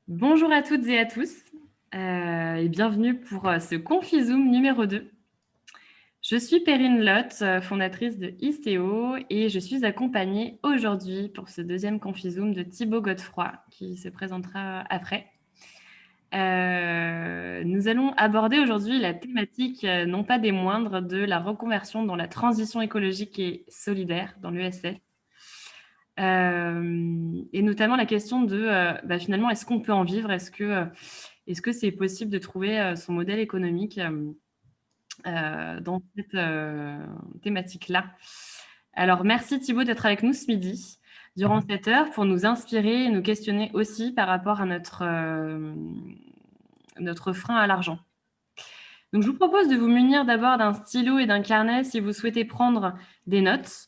Bonjour à toutes et à tous et bienvenue pour ce Confizoom numéro 2. Je suis Perrine Lotte, fondatrice de ICO et je suis accompagnée aujourd'hui pour ce deuxième Confizoom de Thibaut Godefroy qui se présentera après. Nous allons aborder aujourd'hui la thématique, non pas des moindres, de la reconversion dans la transition écologique et solidaire dans l'ESS. Et notamment la question de finalement, est-ce qu'on peut en vivre? Est-ce que c'est possible de trouver son modèle économique dans cette thématique-là? Alors, merci Thibaut d'être avec nous ce midi, durant cette heure, pour nous inspirer et nous questionner aussi par rapport à notre frein à l'argent. Donc, je vous propose de vous munir d'abord d'un stylo et d'un carnet si vous souhaitez prendre des notes.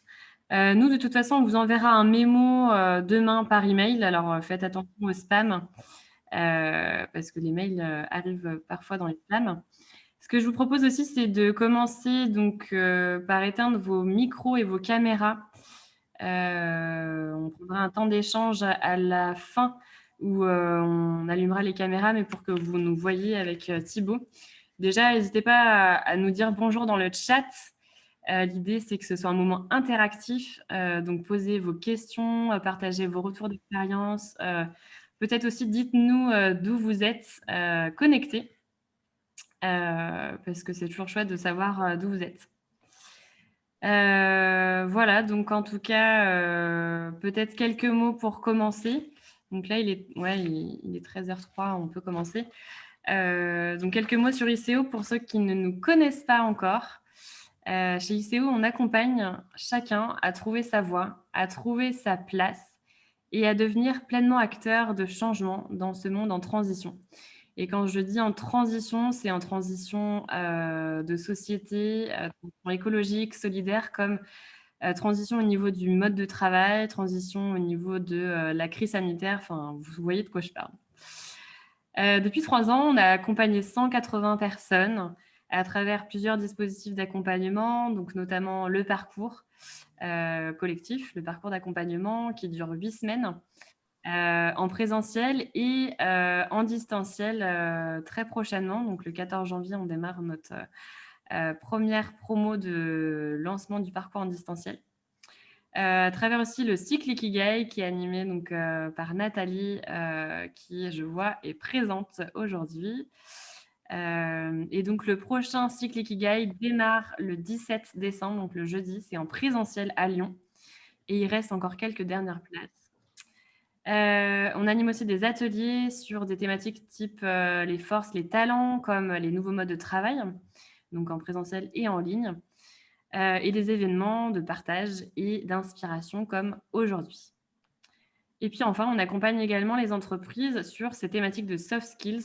Nous, de toute façon, on vous enverra un mémo demain par email. Alors, faites attention au spam parce que les mails arrivent parfois dans les spams. Ce que je vous propose aussi, c'est de commencer donc par éteindre vos micros et vos caméras. On prendra un temps d'échange à la fin où on allumera les caméras, mais pour que vous nous voyiez avec Thibaut. Déjà, n'hésitez pas à nous dire bonjour dans le chat. L'idée, c'est que ce soit un moment interactif. Donc, posez vos questions, partagez vos retours d'expérience. Peut-être aussi, dites-nous d'où vous êtes connectés, parce que c'est toujours chouette de savoir d'où vous êtes. Voilà, donc en tout cas, peut-être quelques mots pour commencer. Donc là, il est 13h03, on peut commencer. Donc quelques mots sur ICO pour ceux qui ne nous connaissent pas encore. Chez ICO, on accompagne chacun à trouver sa voie, à trouver sa place et à devenir pleinement acteur de changement dans ce monde en transition. Et quand je dis en transition, c'est en transition de société, transition écologique, solidaire, comme transition au niveau du mode de travail, transition au niveau de la crise sanitaire. Enfin, vous voyez de quoi je parle. Depuis 3 ans, on a accompagné 180 personnes à travers plusieurs dispositifs d'accompagnement, donc notamment le parcours collectif, le parcours d'accompagnement qui dure 8 semaines en présentiel et en distanciel très prochainement. Donc le 14 janvier, on démarre notre première promo de lancement du parcours en distanciel. À travers aussi le cycle Ikigai qui est animé donc, par Nathalie, qui, je vois, est présente aujourd'hui. Et donc, le prochain cycle Ikigai démarre le 17 décembre, donc le jeudi. C'est en présentiel à Lyon. Et il reste encore quelques dernières places. On anime aussi des ateliers sur des thématiques type les forces, les talents, comme les nouveaux modes de travail, donc en présentiel et en ligne. Et des événements de partage et d'inspiration comme aujourd'hui. Et puis enfin, on accompagne également les entreprises sur ces thématiques de soft skills,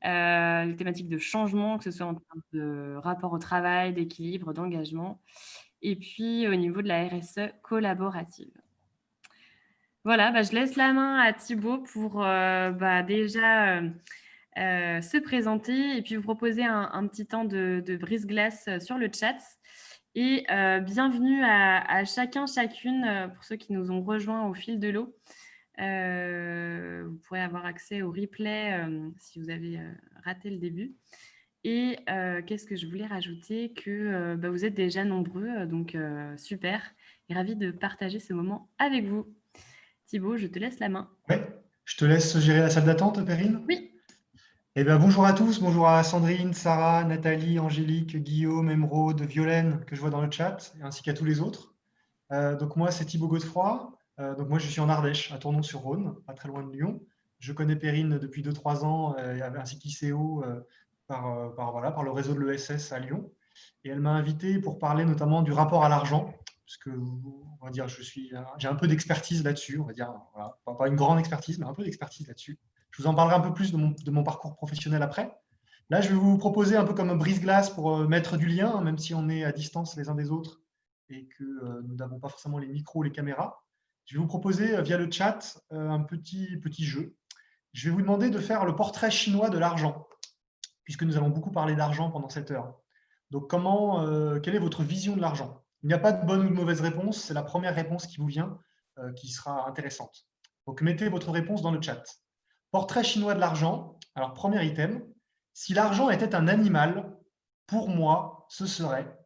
les thématiques de changement, que ce soit en termes de rapport au travail, d'équilibre, d'engagement, et puis au niveau de la RSE collaborative. Voilà, je laisse la main à Thibaut pour déjà se présenter et puis vous proposer un petit temps de brise-glace sur le chat. Et bienvenue à chacun, chacune, pour ceux qui nous ont rejoints au fil de l'eau. Vous pourrez avoir accès au replay si vous avez raté le début. Et qu'est-ce que je voulais rajouter? Que vous êtes déjà nombreux, donc super. Et ravie de partager ce moment avec vous. Thibaut, je te laisse la main. Oui, je te laisse gérer la salle d'attente, Perrine. Oui. Eh bien, bonjour à tous, bonjour à Sandrine, Sarah, Nathalie, Angélique, Guillaume, Émeraude, Violaine, que je vois dans le chat, ainsi qu'à tous les autres. Donc moi, c'est Thibaut Godefroy. Donc moi, je suis en Ardèche, à Tournon-sur-Rhône, pas très loin de Lyon. Je connais Perrine depuis 2-3 ans, ainsi qu'ICO, par le réseau de l'ESS à Lyon. Et elle m'a invité pour parler notamment du rapport à l'argent, parce que, on va dire, j'ai un peu d'expertise là-dessus, on va dire, voilà. Pas une grande expertise, mais un peu d'expertise là-dessus. Je vous en parlerai un peu plus de mon parcours professionnel après. Là, je vais vous proposer un peu comme un brise-glace pour mettre du lien, même si on est à distance les uns des autres et que nous n'avons pas forcément les micros, les caméras. Je vais vous proposer via le chat un petit jeu. Je vais vous demander de faire le portrait chinois de l'argent, puisque nous allons beaucoup parler d'argent pendant cette heure. Donc, quelle est votre vision de l'argent? Il n'y a pas de bonne ou de mauvaise réponse, c'est la première réponse qui vous vient qui sera intéressante. Donc, mettez votre réponse dans le chat. Portrait chinois de l'argent. Alors, premier item. Si l'argent était un animal, pour moi, ce serait.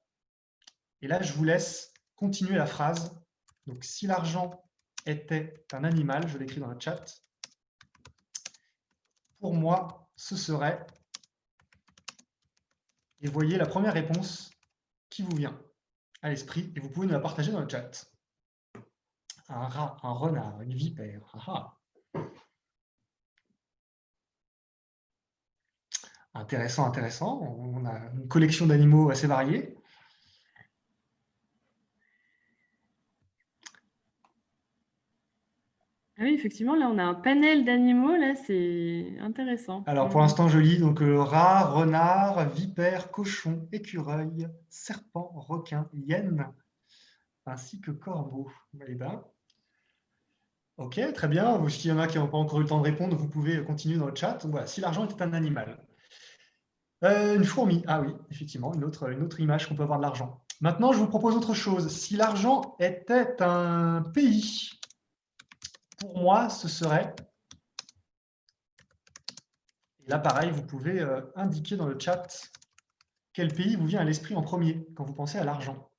Et là, je vous laisse continuer la phrase. Donc, si l'argent était un animal, je l'écris dans le chat. Pour moi, ce serait. Et voyez la première réponse qui vous vient à l'esprit et vous pouvez nous la partager dans le chat. Un rat, un renard, une vipère. Ah, intéressant, intéressant. On a une collection d'animaux assez variés. Ah oui, effectivement, là, on a un panel d'animaux, là, c'est intéressant. Alors, pour l'instant, je lis donc rat, renard, vipère, cochon, écureuil, serpent, requin, hyène, ainsi que corbeau. Eh ben, ok, très bien. S'il y en a qui n'ont pas encore eu le temps de répondre, vous pouvez continuer dans le chat. Donc, voilà, si l'argent était un animal. Une fourmi. Ah oui, effectivement, une autre image qu'on peut avoir de l'argent. Maintenant, je vous propose autre chose. Si l'argent était un pays, pour moi, ce serait. Et là, pareil, vous pouvez indiquer dans le chat quel pays vous vient à l'esprit en premier quand vous pensez à l'argent.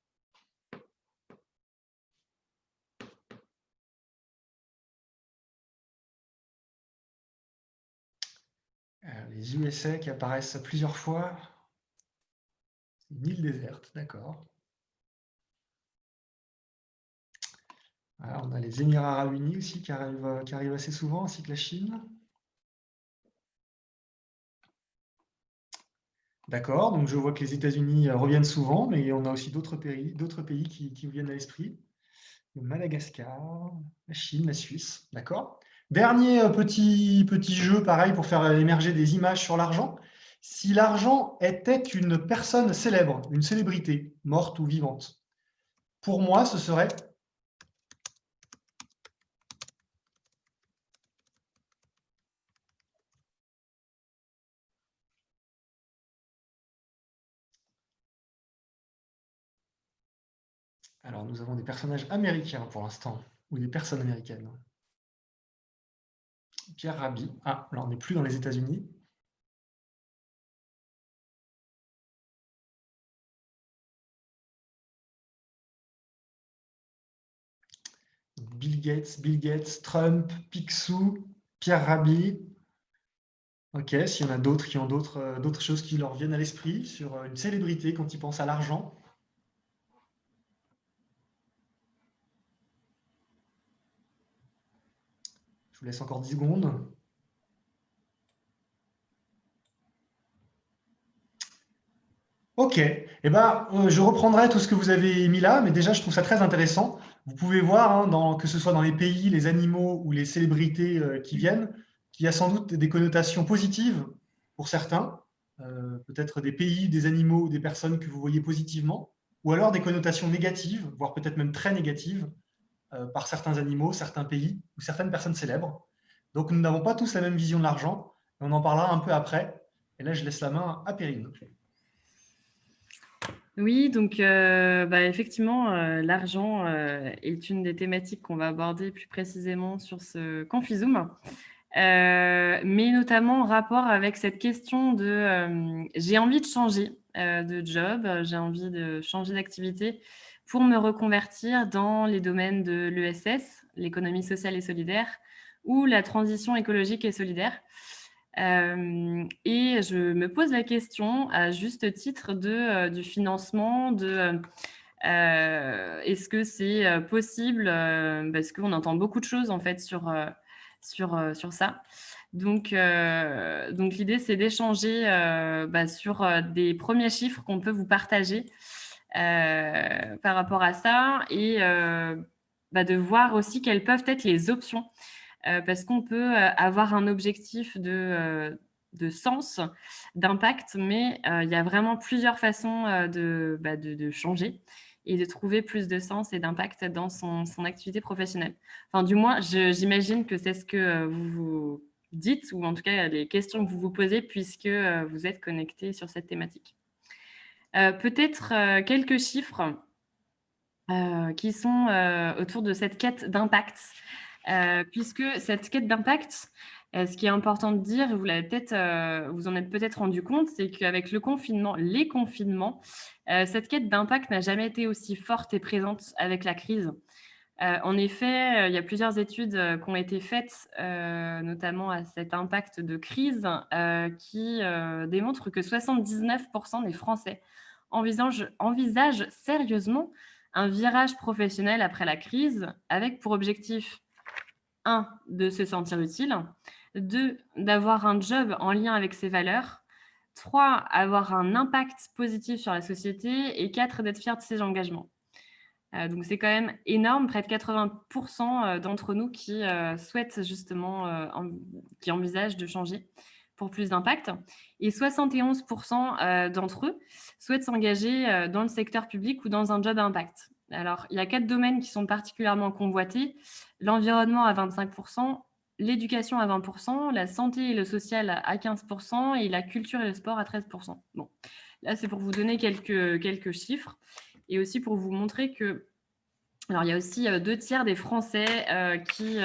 Les USA qui apparaissent plusieurs fois. Une île déserte, d'accord. Voilà, on a les Émirats arabes unis aussi qui arrivent assez souvent, ainsi que la Chine. D'accord, donc je vois que les États-Unis reviennent souvent, mais on a aussi d'autres pays qui vous viennent à l'esprit. Le Madagascar, la Chine, la Suisse, d'accord. Dernier petit jeu, pareil, pour faire émerger des images sur l'argent. Si l'argent était une personne célèbre, une célébrité, morte ou vivante, pour moi, ce serait. Alors, nous avons des personnages américains pour l'instant, ou des personnes américaines. Pierre Rabhi. Ah, là, on n'est plus dans les États-Unis. Bill Gates, Trump, Picsou, Pierre Rabhi. Ok, s'il y en a d'autres qui ont d'autres choses qui leur viennent à l'esprit sur une célébrité quand ils pensent à l'argent. Je vous laisse encore 10 secondes. Ok, eh ben, je reprendrai tout ce que vous avez mis là, mais déjà je trouve ça très intéressant. Vous pouvez voir, hein, que ce soit dans les pays, les animaux ou les célébrités qui viennent, qu'il y a sans doute des connotations positives pour certains, peut-être des pays, des animaux ou des personnes que vous voyez positivement, ou alors des connotations négatives, voire peut-être même très négatives, par certains animaux, certains pays ou certaines personnes célèbres. Donc nous n'avons pas tous la même vision de l'argent, on en parlera un peu après. Et là, je laisse la main à Perrine. Oui, donc effectivement, l'argent est une des thématiques qu'on va aborder plus précisément sur ce Confizoom. Mais notamment en rapport avec cette question de j'ai envie de changer de job, j'ai envie de changer d'activité pour me reconvertir dans les domaines de l'ESS, l'économie sociale et solidaire, ou la transition écologique et solidaire. Et je me pose la question, à juste titre, du financement, est-ce que c'est possible, parce qu'on entend beaucoup de choses en fait sur ça. Donc l'idée, c'est d'échanger sur des premiers chiffres qu'on peut vous partager par rapport à ça et de voir aussi quelles peuvent être les options. Parce qu'on peut avoir un objectif de sens, d'impact, mais il y a vraiment plusieurs façons de changer et de trouver plus de sens et d'impact dans son activité professionnelle. Enfin, du moins, j'imagine que c'est ce que vous vous dites, ou en tout cas les questions que vous vous posez, puisque vous êtes connecté sur cette thématique. Peut-être quelques chiffres qui sont autour de cette quête d'impact. puisque cette quête d'impact, ce qui est important de dire, vous l'avez peut-être, vous en êtes peut-être rendu compte, c'est qu'avec le confinement, les confinements, cette quête d'impact n'a jamais été aussi forte et présente avec la crise. En effet, il y a plusieurs études, qui ont été faites, notamment à cet impact de crise, qui, démontrent que 79 des Français envisagent sérieusement un virage professionnel après la crise, avec pour objectif 1, de se sentir utile, 2, d'avoir un job en lien avec ses valeurs, 3, avoir un impact positif sur la société et 4, d'être fier de ses engagements. Donc c'est quand même énorme, près de 80 d'entre nous qui, souhaitent justement, qui envisagent de changer pour plus d'impact et 71 d'entre eux souhaitent s'engager, dans le secteur public ou dans un job à impact. Alors, il y a 4 domaines qui sont particulièrement convoités: l'environnement à 25 l'éducation à 20 la santé et le social à 15 et la culture et le sport à 13 Bon, là, c'est pour vous donner quelques chiffres et aussi pour vous montrer que alors il y a aussi, 2/3 des Français, qui,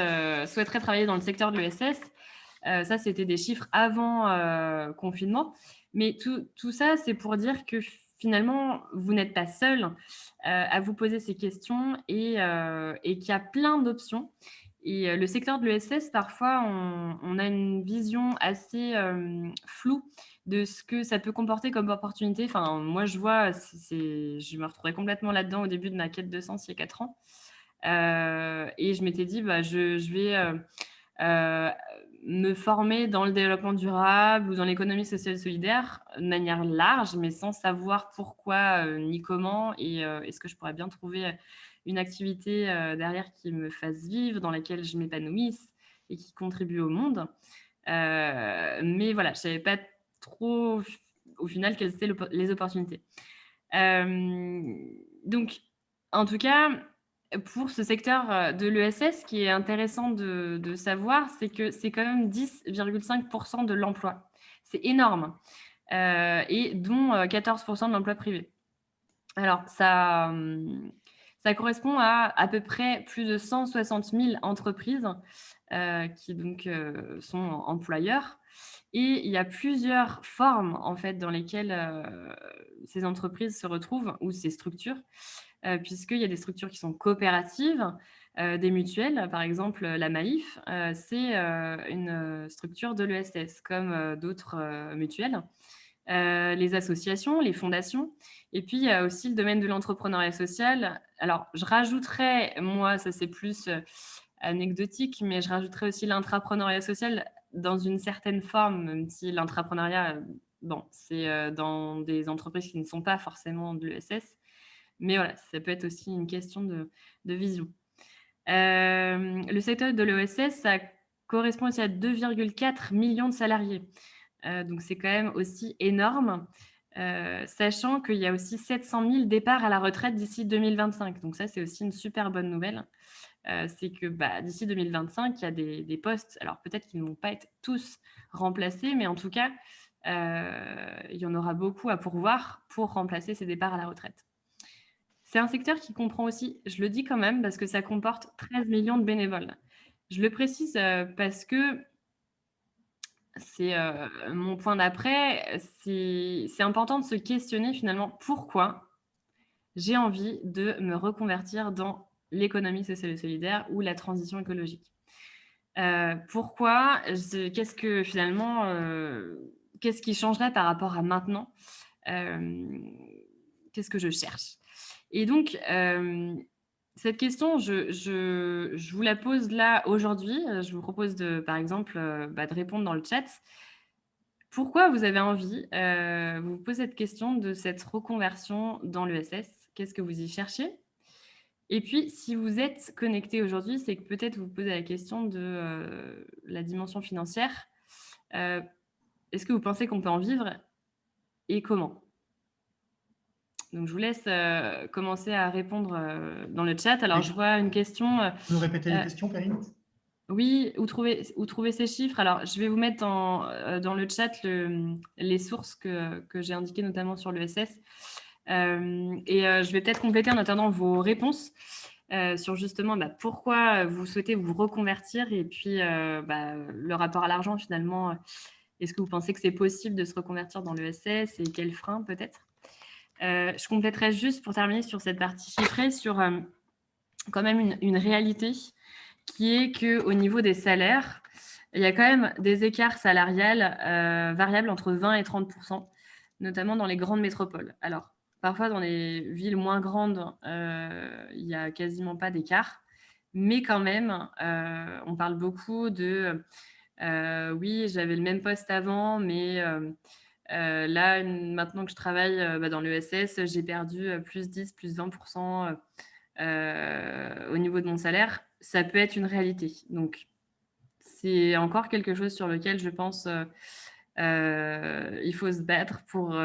souhaiteraient travailler dans le secteur de l'ESS. Ça, c'était des chiffres avant, confinement. Mais tout ça, c'est pour dire que finalement, vous n'êtes pas seul, à vous poser ces questions et qu'il y a plein d'options. Et le secteur de l'ESS, parfois, on a une vision assez, floue de ce que ça peut comporter comme opportunité. Enfin, moi, je vois, je me retrouvais complètement là-dedans au début de ma quête de sens il y a 4 ans. Et je m'étais dit: «Bah, je vais, heu, me former dans le développement durable ou dans l'économie sociale et solidaire de manière large, mais sans savoir pourquoi, ni comment et est-ce que je pourrais bien trouver, une activité, derrière qui me fasse vivre, dans laquelle je m'épanouisse et qui contribue au monde». Mais voilà, je savais pas trop au final quelles étaient les opportunités. Donc en tout cas, pour ce secteur, de l'ESS, ce qui est intéressant de savoir, c'est que c'est quand même 10,5 de l'emploi. C'est énorme, et dont, 14 de l'emploi privé. Alors ça correspond à peu près plus de 160 000 entreprises, qui donc, sont employeurs et il y a plusieurs formes, en fait, dans lesquelles, ces entreprises se retrouvent ou ces structures, puisqu'il y a des structures qui sont coopératives, des mutuelles. Par exemple, la Maïf, c'est, une, structure de l'ESS comme, d'autres, mutuelles. Les associations, les fondations et puis il y a aussi le domaine de l'entrepreneuriat social. Alors je rajouterais, moi, ça c'est plus, anecdotique, mais je rajouterais aussi l'intrapreneuriat social dans une certaine forme, même si l'intrapreneuriat, bon, c'est, dans des entreprises qui ne sont pas forcément de l'ESS. Mais voilà, ça peut être aussi une question de vision. Le secteur de l'ESS, ça correspond aussi à 2,4 millions de salariés. Donc c'est quand même aussi énorme, sachant qu'il y a aussi 700 000 départs à la retraite d'ici 2025. Donc ça, c'est aussi une super bonne nouvelle. C'est que, bah, d'ici 2025, il y a des postes, alors peut-être qu'ils ne vont pas être tous remplacés, mais en tout cas, il y en aura beaucoup à pourvoir pour remplacer ces départs à la retraite. C'est un secteur qui comprend aussi, je le dis quand même, parce que ça comporte 13 millions de bénévoles. Je le précise, parce que c'est, mon point d'après, c'est important de se questionner finalement pourquoi j'ai envie de me reconvertir dans l'économie sociale et solidaire ou la transition écologique. Pourquoi? Qu'est-ce que finalement, qu'est-ce qui changerait par rapport à maintenant? Hem, Qu'est-ce que je cherche? Et donc, cette question, je vous la pose là aujourd'hui. Je vous propose de, par exemple, bah, de répondre dans le chat. Pourquoi vous avez envie, vous vous posez cette question de cette reconversion dans l'ESS? Qu'est-ce que vous y cherchez? Et puis, si vous êtes connecté aujourd'hui, c'est que peut-être vous posez la question de, la dimension financière. Heu, Est-ce que vous pensez qu'on peut en vivre et comment? Donc je vous laisse, commencer à répondre, dans le chat. Alors Oui. je vois une question, Nous répéter les heu questions, Perrine? oui, où trouver ces chiffres? Alors je vais vous mettre dans le chat les sources que j'ai indiquées notamment sur l'ESS. Et je vais peut-être compléter en attendant vos réponses. sur justement pourquoi vous souhaitez vous reconvertir et puis le rapport à l'argent finalement. Est-ce que vous pensez que c'est possible de se reconvertir dans l'ESS et quels freins peut-être? Je compléterai juste pour terminer sur cette partie chiffrée sur quand même une réalité qui est qu'au niveau des salaires, il y a quand même des écarts salariales variables entre 20 et 30%, notamment dans les grandes métropoles. Alors, parfois, dans les villes moins grandes, il n'y a quasiment pas d'écart, mais quand même, on parle beaucoup de oui, j'avais le même poste avant, mais là, maintenant que je travaille dans l'ESS, j'ai perdu plus 10, plus 20% au niveau de mon salaire. Ça peut être une réalité. Donc, c'est encore quelque chose sur lequel je pense il faut se battre pour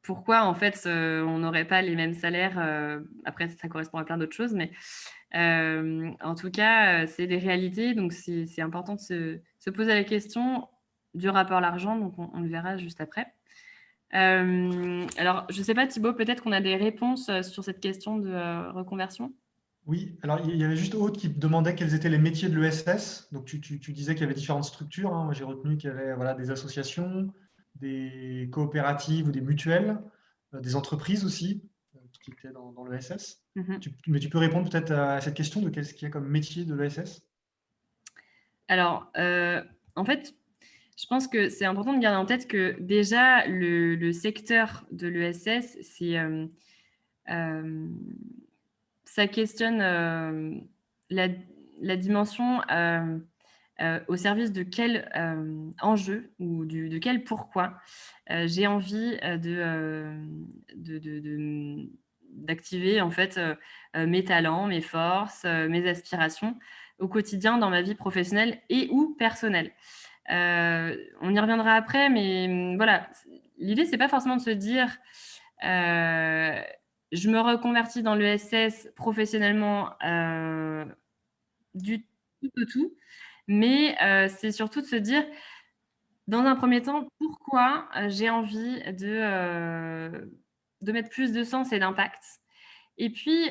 pourquoi en fait on n'aurait pas les mêmes salaires. Après, ça correspond à plein d'autres choses, mais en tout cas, c'est des réalités. Donc, c'est important de se poser la question du rapport à l'argent. Donc, on le verra juste après. Alors, je ne sais pas, Thibaut, peut-être qu'on a des réponses sur cette question de reconversion. Oui, alors il y avait juste Aude qui demandait quels étaient les métiers de l'ESS. Donc tu disais qu'il y avait différentes structures, hein. Moi, j'ai retenu qu'il y avait voilà, des associations, des coopératives ou des mutuelles, des entreprises aussi, qui étaient dans l'ESS. Mhm. Mais tu peux répondre peut-être à cette question de qu'est-ce qu'il y a comme métier de l'ESS? Alors, en fait, je pense que c'est important de garder en tête que déjà, le secteur de l'ESS, ça questionne la, la dimension au service de quel enjeu ou de quel pourquoi j'ai envie d'activer en fait mes talents, mes forces, mes aspirations au quotidien dans ma vie professionnelle et ou personnelle. On y reviendra après, mais voilà, l'idée c'est pas forcément de se dire je me reconvertis dans l'ESS professionnellement du tout au tout, mais c'est surtout de se dire, dans un premier temps, pourquoi j'ai envie de mettre plus de sens et d'impact. Et puis,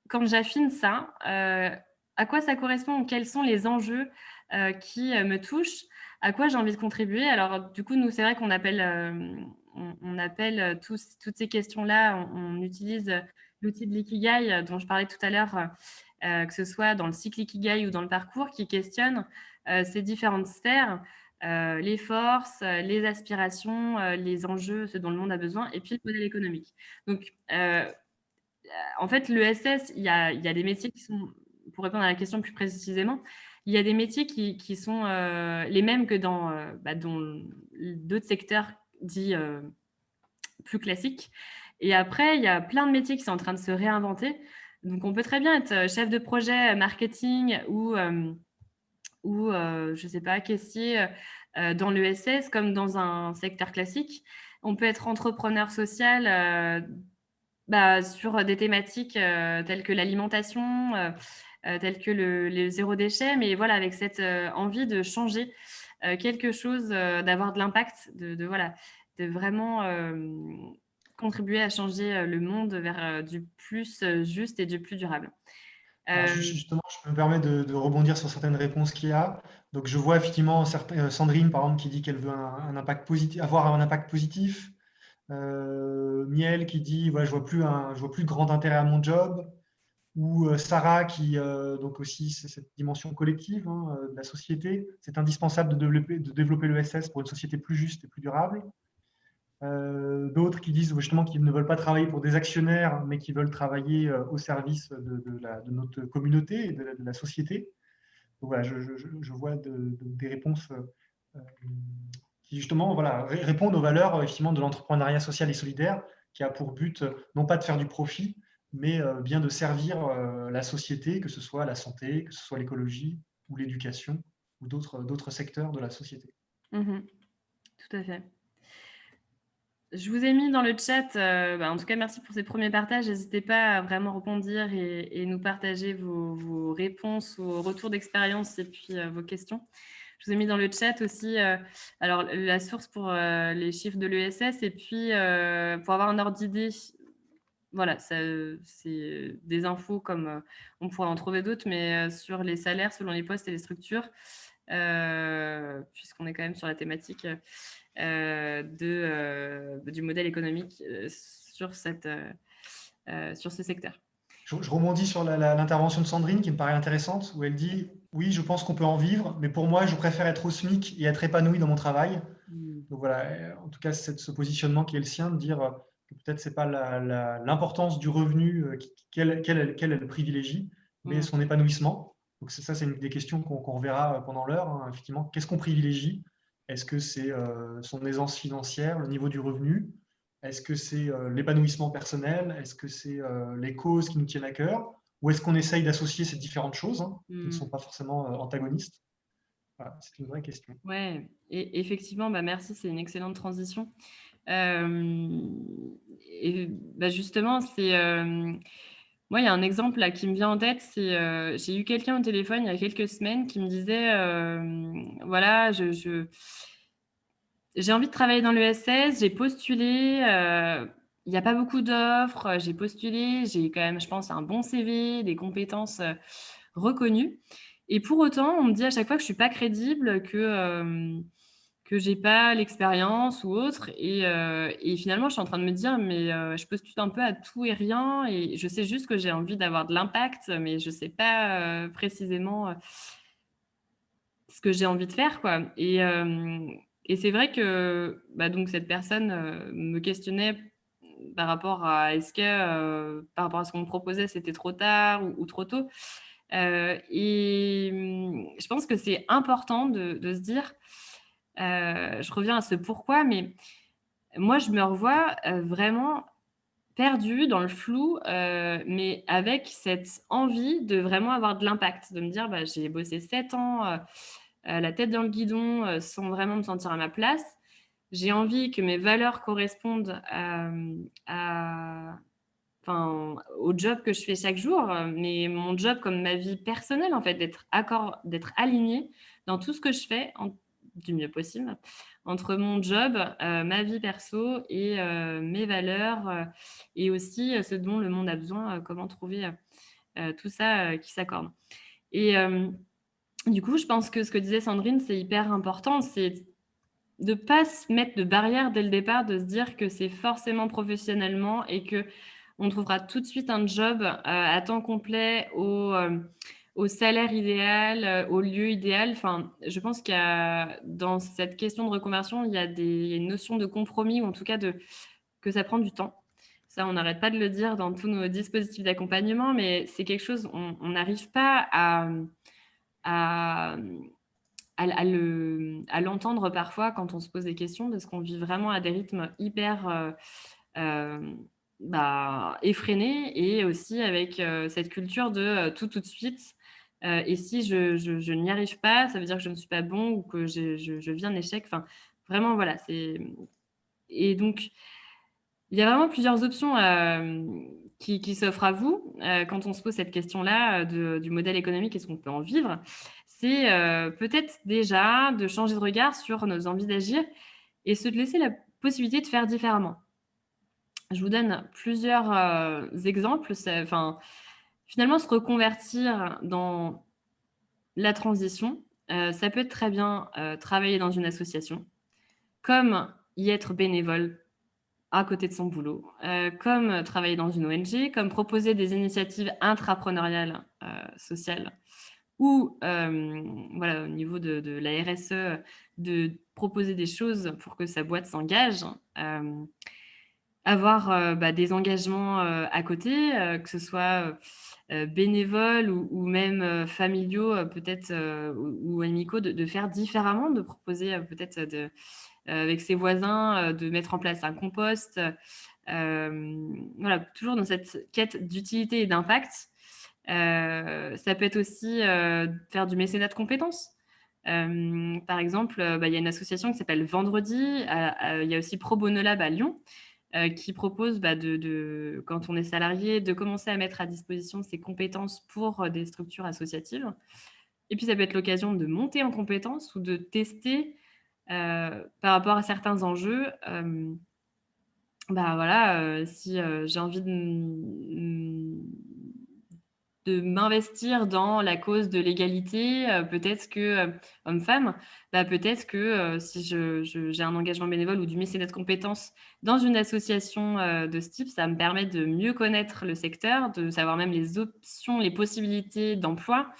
quand j'affine ça, à quoi ça correspond? Quels sont les enjeux qui me touchent? À quoi j'ai envie de contribuer? Alors, du coup, nous, c'est vrai qu'on appelle, on appelle toutes ces questions-là, on utilise l'outil de l'ikigai dont je parlais tout à l'heure, que ce soit dans le cycle ikigai ou dans le parcours, qui questionne ces différentes sphères, les forces, les aspirations, les enjeux, ce dont le monde a besoin, et puis le modèle économique. Donc, en fait, l'ESS, il y a des métiers qui sont, pour répondre à la question plus précisément, il y a des métiers qui sont les mêmes que dans d'autres secteurs dits plus classiques. Et après, il y a plein de métiers qui sont en train de se réinventer. Donc, on peut très bien être chef de projet marketing ou je ne sais pas, caissier dans l'ESS comme dans un secteur classique. On peut être entrepreneur social sur des thématiques telles que l'alimentation, telles que le zéro déchet, mais voilà, avec cette envie de changer quelque chose, d'avoir de l'impact, voilà, de vraiment contribuer à changer le monde vers du plus juste et du plus durable. Alors justement, je me permets de rebondir sur certaines réponses qu'il y a. Donc je vois effectivement Sandrine, par exemple, qui dit qu'elle veut un impact positif, avoir un impact positif. Miel qui dit ouais, je vois plus de grand intérêt à mon job. Ou Sarah qui donc aussi c'est cette dimension collective, hein, de la société. C'est indispensable de développer l'ESS pour une société plus juste et plus durable. D'autres qui disent justement qu'ils ne veulent pas travailler pour des actionnaires, mais qui veulent travailler au service de notre communauté et de la société. Donc voilà, je vois des réponses qui justement voilà, répondent aux valeurs effectivement de l'entrepreneuriat social et solidaire, qui a pour but non pas de faire du profit, mais bien de servir la société, que ce soit la santé, que ce soit l'écologie ou l'éducation ou d'autres secteurs de la société. Tout à fait. Je vous ai mis dans le chat, en tout cas, merci pour ces premiers partages. N'hésitez pas à vraiment rebondir et nous partager vos réponses, vos retours d'expérience et puis vos questions. Je vous ai mis dans le chat aussi alors, la source pour les chiffres de l'ESS et puis pour avoir un ordre d'idée, voilà, c'est des infos comme, on pourrait en trouver d'autres, mais sur les salaires selon les postes et les structures, puisqu'on est quand même sur la thématique, du modèle économique, sur ce secteur. Je rebondis sur l'intervention de Sandrine qui me paraît intéressante, où elle dit, oui, je pense qu'on peut en vivre, mais pour moi, je préfère être au SMIC et être épanoui dans mon travail. Mmh. Donc voilà, en tout cas, c'est ce positionnement qui est le sien, de dire que peut-être c'est pas l'importance du revenu qu'elle le privilégie, mais Mmh. son épanouissement. Donc ça, c'est une des questions qu'on reverra pendant l'heure, hein, effectivement. Qu'est-ce qu'on privilégie? Est-ce que c'est son aisance financière, le niveau du revenu? Est-ce que c'est l'épanouissement personnel? Est-ce que c'est les causes qui nous tiennent à cœur? Ou est-ce qu'on essaye d'associer ces différentes choses, hein, qui ne Mmh. sont pas forcément antagonistes? Voilà, c'est une vraie question. Ouais, et effectivement, bah, merci, c'est une excellente transition. Hem et bah, justement, moi, il y a un exemple là qui me vient en tête, j'ai eu quelqu'un au téléphone il y a quelques semaines qui me disait, voilà, j'ai envie de travailler dans l'ESS, j'ai postulé, il y a pas beaucoup d'offres, j'ai postulé, j'ai quand même, je pense, un bon CV, des compétences, reconnues, et pour autant, on me dit à chaque fois que je suis pas crédible, que j'ai pas l'expérience ou autre, et finalement, je suis en train de me dire: «Mais je postule un peu à tout et rien, et je sais juste que j'ai envie d'avoir de l'impact, mais je sais pas, précisément, ce que j'ai envie de faire, quoi», et c'est vrai que, bah, donc cette personne, me questionnait par rapport à par rapport à ce qu'on me proposait, c'était trop tard ou trop tôt, je pense que c'est important de se dire, je reviens à ce pourquoi, mais moi, je me revois, vraiment perdue dans le flou, mais avec cette envie de vraiment avoir de l'impact, de me dire: «Bah, j'ai bossé 7 ans, la tête dans le guidon, sans vraiment me sentir à ma place. J'ai envie que mes valeurs correspondent, à au job que je fais chaque jour, mais mon job comme ma vie personnelle, en fait, d'être alignée dans tout ce que je fais du mieux possible, entre mon job, ma vie perso et mes valeurs, et aussi, ce dont le monde a besoin, comment trouver, tout ça, qui s'accorde, et du coup, je pense que ce que disait Sandrine, c'est hyper important, c'est de pas se mettre de barrière dès le départ, de se dire que c'est forcément professionnellement et qu'on trouvera tout de suite un job, à temps complet au salaire idéal, au lieu idéal. Enfin, je pense qu'il y a dans cette question de reconversion, il y a une notion de compromis, ou en tout cas que ça prend du temps. Ça, on n'arrête pas de le dire dans tous nos dispositifs d'accompagnement, mais c'est quelque chose, on n'arrive pas à, mmh, à l'entendre parfois quand on se pose des questions, parce qu'on vit vraiment à des rythmes hyper, hem, bah, effrénés, et aussi avec, cette culture de, tout, tout de suite, et si je n'y arrive pas, ça veut dire que je ne suis pas bon ou que je vis un échec. Enfin, vraiment, voilà, et donc il y a vraiment plusieurs options, qui s'offrent à vous, quand on se pose cette question-là, du modèle économique, est-ce qu'on peut en vivre? C'est, peut-être déjà de changer de regard sur nos envies d'agir et se laisser la possibilité de faire différemment. Je vous donne plusieurs, exemples. Finalement, se reconvertir dans la transition, ça peut être très bien, travailler dans une association, comme y être bénévole à côté de son boulot, comme travailler dans une ONG, comme proposer des initiatives intrapreneuriales, sociales, ou voilà, au niveau de la RSE, de proposer des choses pour que sa boîte s'engage, hem, avoir, bah, des engagements, à côté, que ce soit, bénévoles ou même, familiaux, peut-être, ou amicaux, de faire différemment, de proposer, peut-être, avec ses voisins, de mettre en place un compost, voilà, toujours dans cette quête d'utilité et d'impact. Ça peut être aussi, faire du mécénat de compétences. Par exemple, bah, il y a une association qui s'appelle Vendredi, il y a aussi Pro Bono Lab à Lyon, qui propose, bah, quand on est salarié, de commencer à mettre à disposition ses compétences pour, des structures associatives, et puis ça peut être l'occasion de monter en compétences ou de tester, par rapport à certains enjeux, bah, voilà, si, j'ai envie de m'investir dans la cause de l'égalité, peut-être que, homme-femme, bah, peut-être que, si j'ai un engagement bénévole ou du mécénat de compétences dans une association, de ce type, ça va me permet de mieux connaître le secteur, de savoir même les options, les possibilités d'emploi,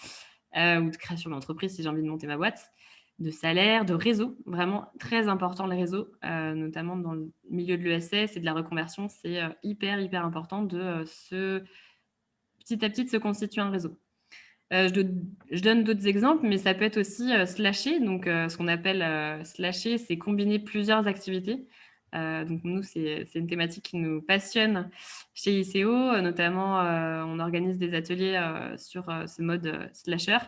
ou de création d'entreprise si j'ai envie de monter ma boîte, de salaire, de réseau. Vraiment très important le réseau, notamment dans le milieu de l'ESS et de la reconversion. C'est, hyper, hyper important de, se petit à petit de se constituer un réseau. Je donne d'autres exemples, mais ça peut être aussi, slasher. Donc, ce qu'on appelle, slasher, c'est combiner plusieurs activités. Donc nous, c'est une thématique qui nous passionne chez ICO, notamment, on organise des ateliers, sur, ce mode, slasher,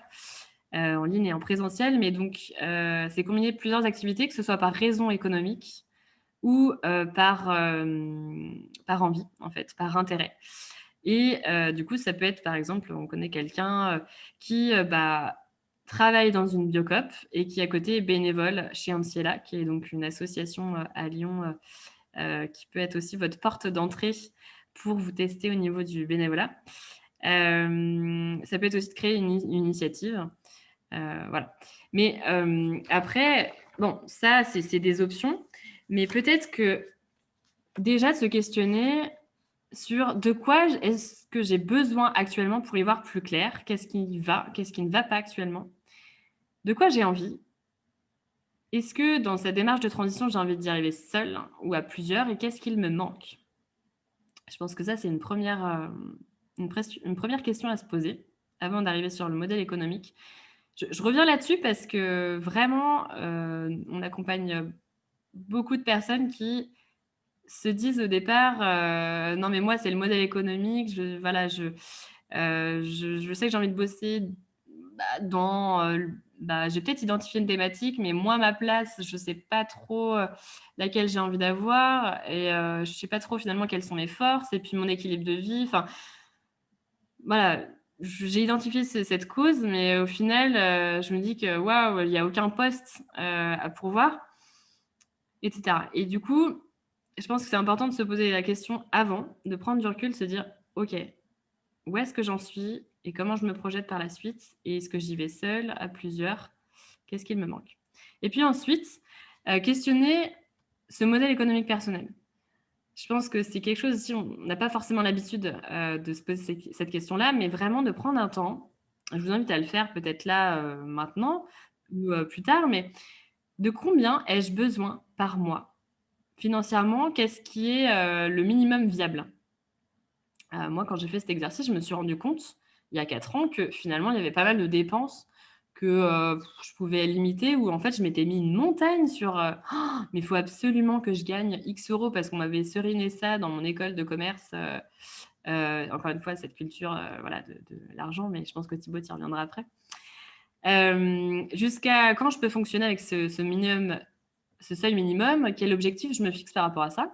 en ligne et en présentiel. Mais donc, c'est combiner plusieurs activités, que ce soit par raison économique ou, par envie, en fait, par intérêt. Et du coup, ça peut être, par exemple, on connaît quelqu'un, qui, bah, travaille dans une biocoop et qui, à côté, est bénévole chez Anciella, qui est donc une association, à Lyon, qui peut être aussi votre porte d'entrée pour vous tester au niveau du bénévolat. Ça peut être aussi de créer une initiative, voilà. Mais après, bon, ça, c'est des options, mais peut-être que déjà de se questionner sur de quoi est-ce que j'ai besoin actuellement pour y voir plus clair? Qu'est-ce qui va? Qu'est-ce qui ne va pas actuellement? De quoi j'ai envie? Est-ce que dans cette démarche de transition, j'ai envie d'y arriver seule ou à plusieurs? Et qu'est-ce qu'il me manque? Je pense que ça, c'est une première question à se poser avant d'arriver sur le modèle économique. Je reviens là-dessus parce que vraiment, on accompagne, beaucoup de personnes qui se disent au départ, «Non mais moi c'est le modèle économique, je sais que j'ai envie de bosser, bah, j'ai peut-être identifié une thématique, mais moi ma place, je sais pas trop, laquelle j'ai envie d'avoir et je sais pas trop finalement quelles sont mes forces et puis mon équilibre de vie». Enfin, voilà, j'ai identifié cette cause, mais au final, je me dis que waouh, il y a aucun poste, à pourvoir et cetera et du coup, je pense que c'est important de se poser la question avant, de prendre du recul, de se dire: «OK, où est-ce que j'en suis et comment je me projette par la suite et est-ce que j'y vais seule, à plusieurs? Qu'est-ce qu'il me manque?» Et puis ensuite, questionner ce modèle économique personnel. Je pense que c'est quelque chose aussi, on n'a pas forcément l'habitude, de se poser cette question-là, mais vraiment de prendre un temps. Je vous invite à le faire peut-être là, maintenant ou plus tard, mais de combien ai-je besoin par mois? Financièrement, qu'est-ce qui est, le minimum viable? Moi, quand j'ai fait cet exercice, je me suis rendu compte, il y a 4 ans, que finalement, il y avait pas mal de dépenses que, je pouvais limiter où en fait, je m'étais mis une montagne sur, «Mais il faut absolument que je gagne X euros» parce qu'on m'avait seriné ça dans mon école de commerce, encore une fois, cette culture, voilà, de l'argent, mais je pense que Thibaut y reviendra après. Jusqu'à quand je peux fonctionner avec ce seuil minimum? Quel objectif je me fixe par rapport à ça?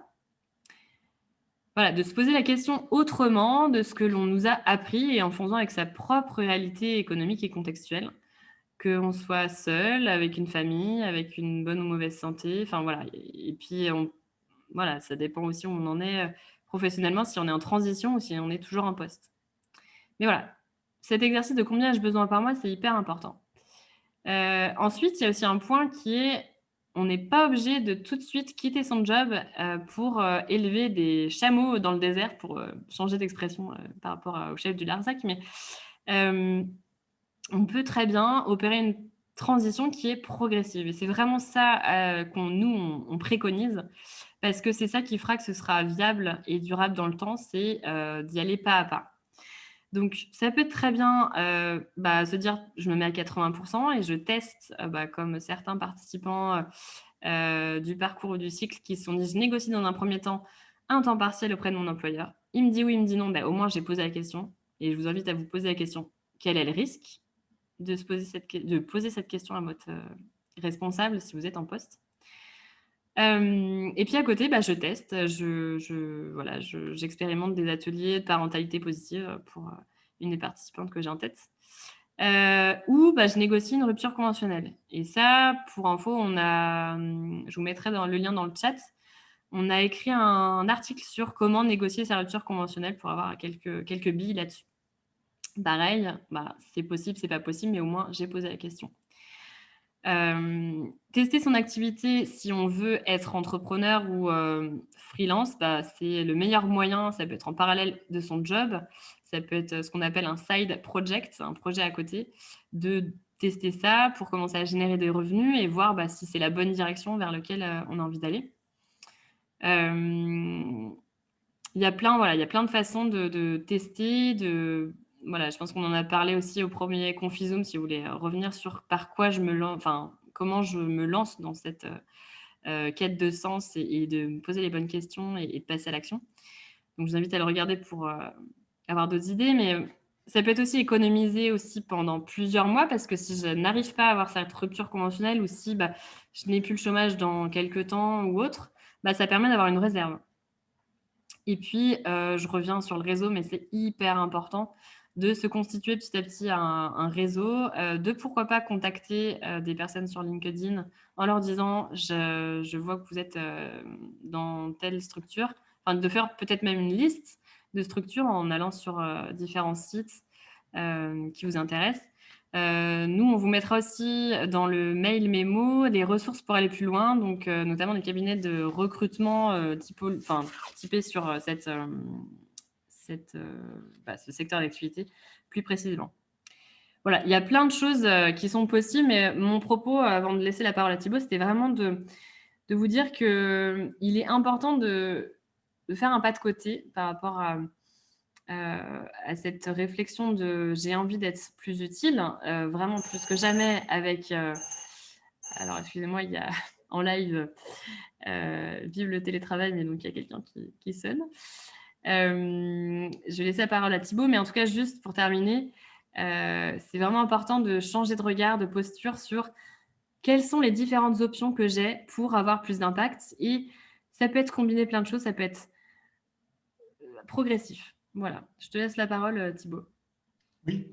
Voilà, de se poser la question autrement de ce que l'on nous a appris et en faisant avec sa propre réalité économique et contextuelle. Qu'on soit seul, avec une famille, avec une bonne ou mauvaise santé, enfin voilà et puis voilà, ça dépend aussi où on en est, professionnellement, si on est en transition ou si on est toujours en poste. Mais voilà, cet exercice de combien ai-je besoin par mois, c'est hyper important. Ensuite, il y a aussi un point qui est, on n'est pas obligé de tout de suite quitter son job, pour, élever des chameaux dans le désert pour, changer d'expression, par rapport au chef du Larzac. Mais, hem, on peut très bien opérer une transition qui est progressive et c'est vraiment ça, qu'on préconise parce que c'est ça qui fera que ce sera viable et durable dans le temps, c'est, d'y aller pas à pas. Donc ça peut être très bien, se dire: «Je me mets à 80 et je teste», comme certains participants, du parcours ou du cycle qui se sont dit: «Je négocie dans un premier temps un temps partiel auprès de mon employeur. Il me dit oui, il me dit non, au moins j'ai posé la question» et je vous invite à vous poser la question: «Quel est le risque?» de poser cette question à votre, responsable si vous êtes en poste. Et puis à côté, je teste, j'expérimente des ateliers de parentalité positive, pour, une des participantes que j'ai en tête. Ou je négocie une rupture conventionnelle et ça, pour info, je vous mettrai dans le lien dans le chat. on a écrit un article sur comment négocier sa rupture conventionnelle pour avoir quelques billes là-dessus. Pareil, c'est possible, c'est pas possible, mais au moins j'ai posé la question. Tester son activité si on veut être entrepreneur ou freelance, c'est le meilleur moyen. Ça peut être en parallèle de son job, ça peut être ce qu'on appelle un side project, un projet à côté, de tester ça pour commencer à générer des revenus et voir si c'est la bonne direction vers laquelle on a envie d'aller. Il y a plein de façons de tester, je pense qu'on en a parlé aussi au premier Confizoom, si vous voulez revenir sur comment je me lance dans cette quête de sens et de me poser les bonnes questions et de passer à l'action. Donc, je vous invite à le regarder pour avoir d'autres idées, mais ça peut être aussi économiser aussi pendant plusieurs mois, parce que si je n'arrive pas à avoir cette rupture conventionnelle ou si je n'ai plus le chômage dans quelques temps ou autre, ça permet d'avoir une réserve. Et puis, je reviens sur le réseau, mais c'est hyper important de se constituer petit à petit un réseau, de pourquoi pas contacter des personnes sur LinkedIn en leur disant: «Je vois que vous êtes dans telle structure», enfin, de faire peut-être même une liste de structures en allant sur différents sites qui vous intéressent. Nous, on vous mettra aussi dans le mail mémo des ressources pour aller plus loin, donc notamment des cabinets de recrutement typés sur ce secteur d'activité plus précisément. Voilà, il y a plein de choses qui sont possibles, mais mon propos, avant de laisser la parole à Thibaut, c'était vraiment de vous dire qu'il est important de faire un pas de côté par rapport à cette réflexion de j'ai envie d'être plus utile, vraiment plus que jamais avec alors excusez-moi, il y a en live vive le télétravail, mais donc il y a quelqu'un qui sonne. Je vais laisser la parole à Thibaut, mais en tout cas, juste pour terminer, c'est vraiment important de changer de regard, de posture sur quelles sont les différentes options que j'ai pour avoir plus d'impact, et ça peut être combiné plein de choses, ça peut être progressif. Voilà, je te laisse la parole, Thibaut. Oui.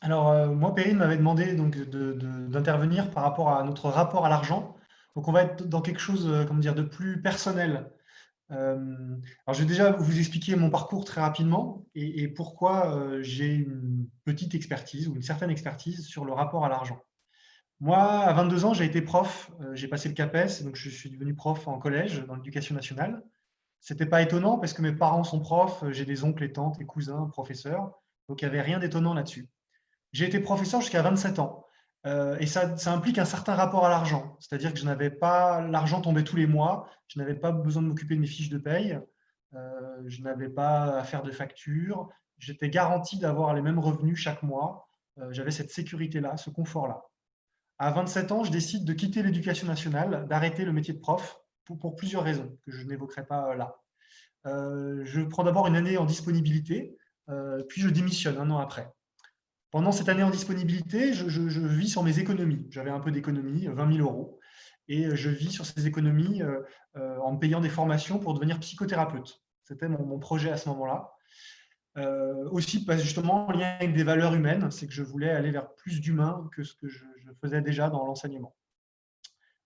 Alors, moi, Perrine m'avait demandé donc d'intervenir par rapport à notre rapport à l'argent. Donc, on va être dans quelque chose, de plus personnel. Alors, je vais déjà vous expliquer mon parcours très rapidement et pourquoi j'ai une petite expertise ou une certaine expertise sur le rapport à l'argent. Moi, à 22 ans, j'ai été prof, j'ai passé le CAPES, donc je suis devenu prof en collège dans l'éducation nationale. C'était pas étonnant parce que mes parents sont profs, j'ai des oncles et tantes et cousins professeurs, donc il n'y avait rien d'étonnant là-dessus. J'ai été professeur jusqu'à 27 ans. Et ça implique un certain rapport à l'argent. C'est-à-dire que je n'avais pas l'argent tombait tous les mois, je n'avais pas besoin de m'occuper de mes fiches de paye, je n'avais pas à faire de factures, j'étais garanti d'avoir les mêmes revenus chaque mois, j'avais cette sécurité-là, ce confort-là. À 27 ans, je décide de quitter l'éducation nationale, d'arrêter le métier de prof pour plusieurs raisons que je n'évoquerai pas là. Je prends d'abord une année en disponibilité, puis je démissionne un an après. Pendant cette année en disponibilité, je vis sur mes économies. J'avais un peu d'économies, 20 000 euros, et je vis sur ces économies en me payant des formations pour devenir psychothérapeute. C'était mon projet à ce moment-là. Aussi, justement, en lien avec des valeurs humaines, c'est que je voulais aller vers plus d'humain que ce que je faisais déjà dans l'enseignement.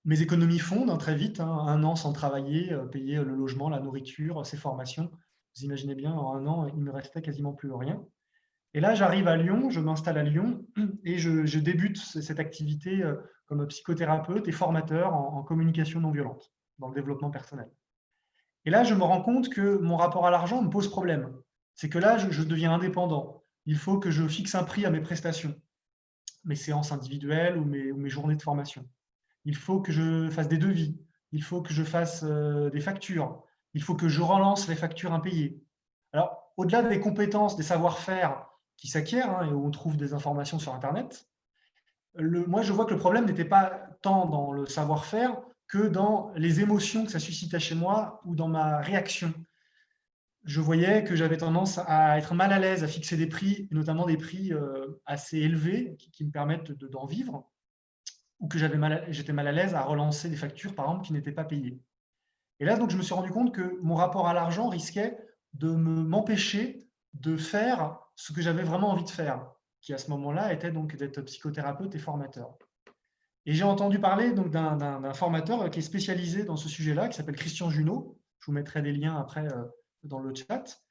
Mes économies fondent très vite, un an sans travailler, payer le logement, la nourriture, ces formations. Vous imaginez bien, en un an, il ne me restait quasiment plus rien. Et là, j'arrive à Lyon, je m'installe à Lyon et je débute cette activité comme psychothérapeute et formateur en communication non violente, dans le développement personnel. Et là, je me rends compte que mon rapport à l'argent me pose problème. C'est que là, je deviens indépendant. Il faut que je fixe un prix à mes prestations, mes séances individuelles ou mes journées de formation. Il faut que je fasse des devis. Il faut que je fasse des factures. Il faut que je relance les factures impayées. Alors, au-delà des compétences, des savoir-faire qui s'acquièrent et où on trouve des informations sur Internet, moi, je vois que le problème n'était pas tant dans le savoir-faire que dans les émotions que ça suscitait chez moi ou dans ma réaction. Je voyais que j'avais tendance à être mal à l'aise à fixer des prix, notamment des prix assez élevés qui me permettent d'en vivre, ou que j'étais mal à l'aise à relancer des factures, par exemple, qui n'étaient pas payées. Et là, donc, je me suis rendu compte que mon rapport à l'argent risquait de m'empêcher de faire ce que j'avais vraiment envie de faire, qui à ce moment-là était donc d'être psychothérapeute et formateur. Et j'ai entendu parler donc d'un formateur qui est spécialisé dans ce sujet-là, qui s'appelle Christian Junot. Je vous mettrai des liens après dans le chat.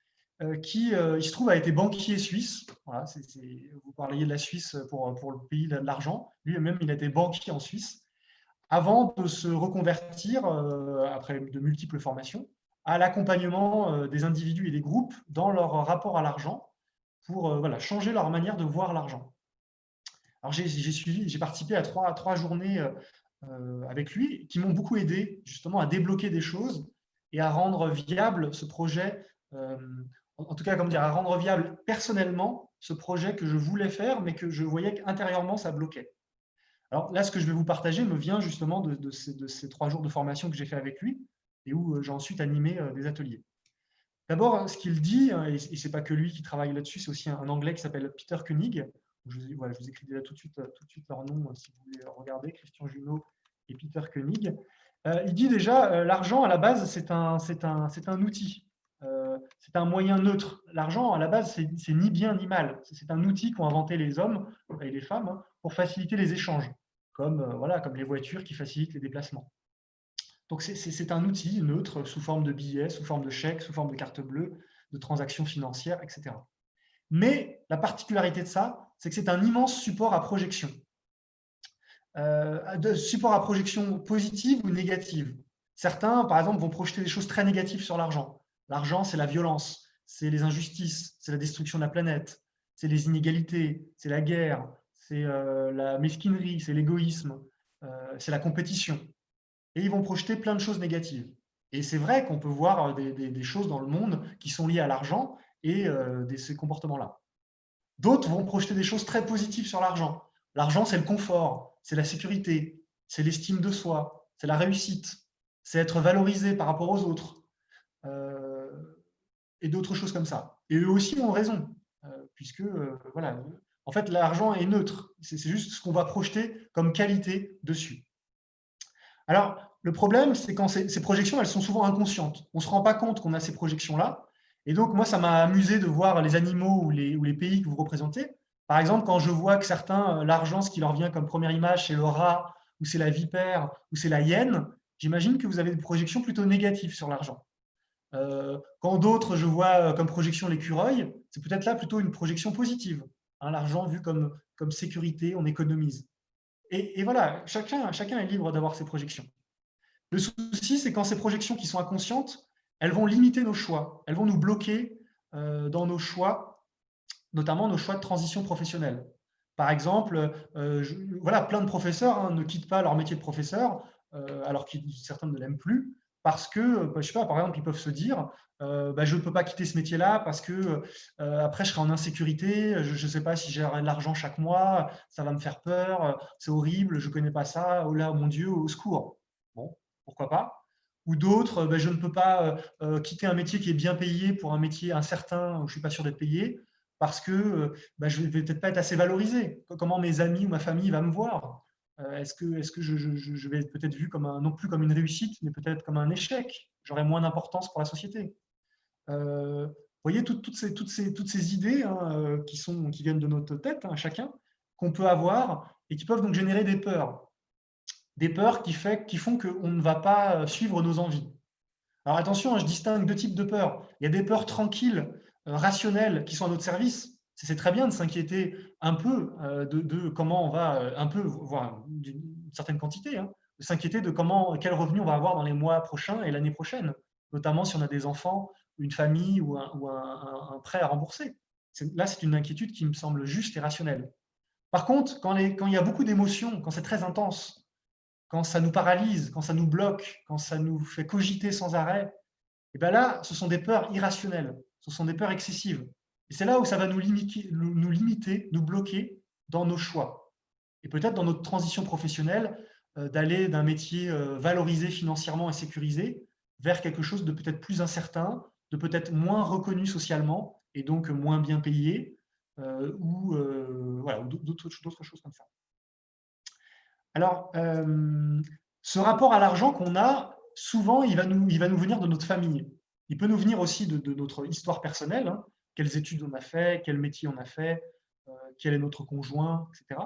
Qui, il se trouve, a été banquier suisse. Voilà, vous parliez de la Suisse pour le pays de l'argent. Lui-même, il a été banquier en Suisse avant de se reconvertir, après de multiples formations, à l'accompagnement des individus et des groupes dans leur rapport à l'argent pour voilà, changer leur manière de voir l'argent. Alors j'ai participé à trois journées avec lui qui m'ont beaucoup aidé justement à débloquer des choses et à rendre viable ce projet, en tout cas, comment dire, à rendre viable personnellement ce projet que je voulais faire, mais que je voyais qu'intérieurement ça bloquait. Alors là, ce que je vais vous partager me vient justement de ces 3 jours de formation que j'ai fait avec lui et où j'ai ensuite animé des ateliers. D'abord, ce qu'il dit, et ce n'est pas que lui qui travaille là-dessus, c'est aussi un Anglais qui s'appelle Peter Koenig. Voilà, je vous écris déjà tout de suite leur nom si vous voulez regarder, Christian Junot et Peter Koenig. Il dit déjà, l'argent à la base, c'est un outil, c'est un moyen neutre. L'argent à la base, c'est ni bien ni mal. C'est un outil qu'ont inventé les hommes et les femmes pour faciliter les échanges, voilà, comme les voitures qui facilitent les déplacements. Donc c'est un outil neutre sous forme de billets, sous forme de chèques, sous forme de carte bleue, de transactions financières, etc. Mais la particularité de ça, c'est que c'est un immense support à projection. Support à projection positive ou négative. Certains, par exemple, vont projeter des choses très négatives sur l'argent. L'argent, c'est la violence, c'est les injustices, c'est la destruction de la planète, c'est les inégalités, c'est la guerre, c'est la mesquinerie, c'est l'égoïsme, c'est la compétition. Et ils vont projeter plein de choses négatives. Et c'est vrai qu'on peut voir des choses dans le monde qui sont liées à l'argent et ces comportements-là. D'autres vont projeter des choses très positives sur l'argent. L'argent, c'est le confort, c'est la sécurité, c'est l'estime de soi, c'est la réussite, c'est être valorisé par rapport aux autres, et d'autres choses comme ça. Et eux aussi ont raison, puisque, voilà, en fait, l'argent est neutre. C'est juste ce qu'on va projeter comme qualité dessus. Alors, le problème, c'est quand ces projections, elles sont souvent inconscientes. On ne se rend pas compte qu'on a ces projections-là. Et donc, moi, ça m'a amusé de voir les animaux ou les pays que vous représentez. Par exemple, quand je vois que certains, l'argent, ce qui leur vient comme première image, c'est le rat, ou c'est la vipère, ou c'est la hyène, j'imagine que vous avez des projections plutôt négatives sur l'argent. Quand d'autres, je vois comme projection l'écureuil, c'est peut-être là plutôt une projection positive. Hein, l'argent vu comme sécurité, on économise. Et voilà, chacun est libre d'avoir ses projections. Le souci, c'est quand ces projections qui sont inconscientes, elles vont limiter nos choix, elles vont nous bloquer dans nos choix, notamment nos choix de transition professionnelle. Par exemple, voilà, plein de professeurs ne quittent pas leur métier de professeur, alors que certains ne l'aiment plus, parce que, je sais pas, par exemple, ils peuvent se dire, je ne peux pas quitter ce métier-là parce que après je serai en insécurité, je ne sais pas si j'aurai de l'argent chaque mois, ça va me faire peur, c'est horrible, je ne connais pas ça, oh là, mon Dieu, au secours. Bon, pourquoi pas. Ou d'autres, je ne peux pas quitter un métier qui est bien payé pour un métier incertain où je ne suis pas sûr d'être payé, parce que je ne vais peut-être pas être assez valorisé. Comment mes amis ou ma famille va me voir? Est-ce que je vais être peut-être vu comme non plus comme une réussite, mais peut-être comme un échec? J'aurai moins d'importance pour la société. Vous voyez toutes ces idées qui viennent de notre tête, chacun, qu'on peut avoir et qui peuvent donc générer des peurs. Des peurs qui font qu'on ne va pas suivre nos envies. Alors attention, je distingue 2 types de peurs. Il y a des peurs tranquilles, rationnelles, qui sont à notre service. C'est très bien de s'inquiéter un peu de comment on va, un peu, voire d'une certaine quantité, de s'inquiéter de quel revenu on va avoir dans les mois prochains et l'année prochaine, notamment si on a des enfants, une famille ou un prêt à rembourser. Là, c'est une inquiétude qui me semble juste et rationnelle. Par contre, quand il y a beaucoup d'émotions, quand c'est très intense, quand ça nous paralyse, quand ça nous bloque, quand ça nous fait cogiter sans arrêt, et bien là, ce sont des peurs irrationnelles, ce sont des peurs excessives. Et c'est là où ça va nous limiter, nous bloquer dans nos choix. Et peut-être dans notre transition professionnelle, d'aller d'un métier valorisé financièrement et sécurisé vers quelque chose de peut-être plus incertain, de peut-être moins reconnu socialement et donc moins bien payé, ou voilà, d'autres choses comme ça. Alors, ce rapport à l'argent qu'on a, souvent, il va nous venir de notre famille. Il peut nous venir aussi de notre histoire personnelle, quelles études on a fait, quel métier on a fait, quel est notre conjoint, etc.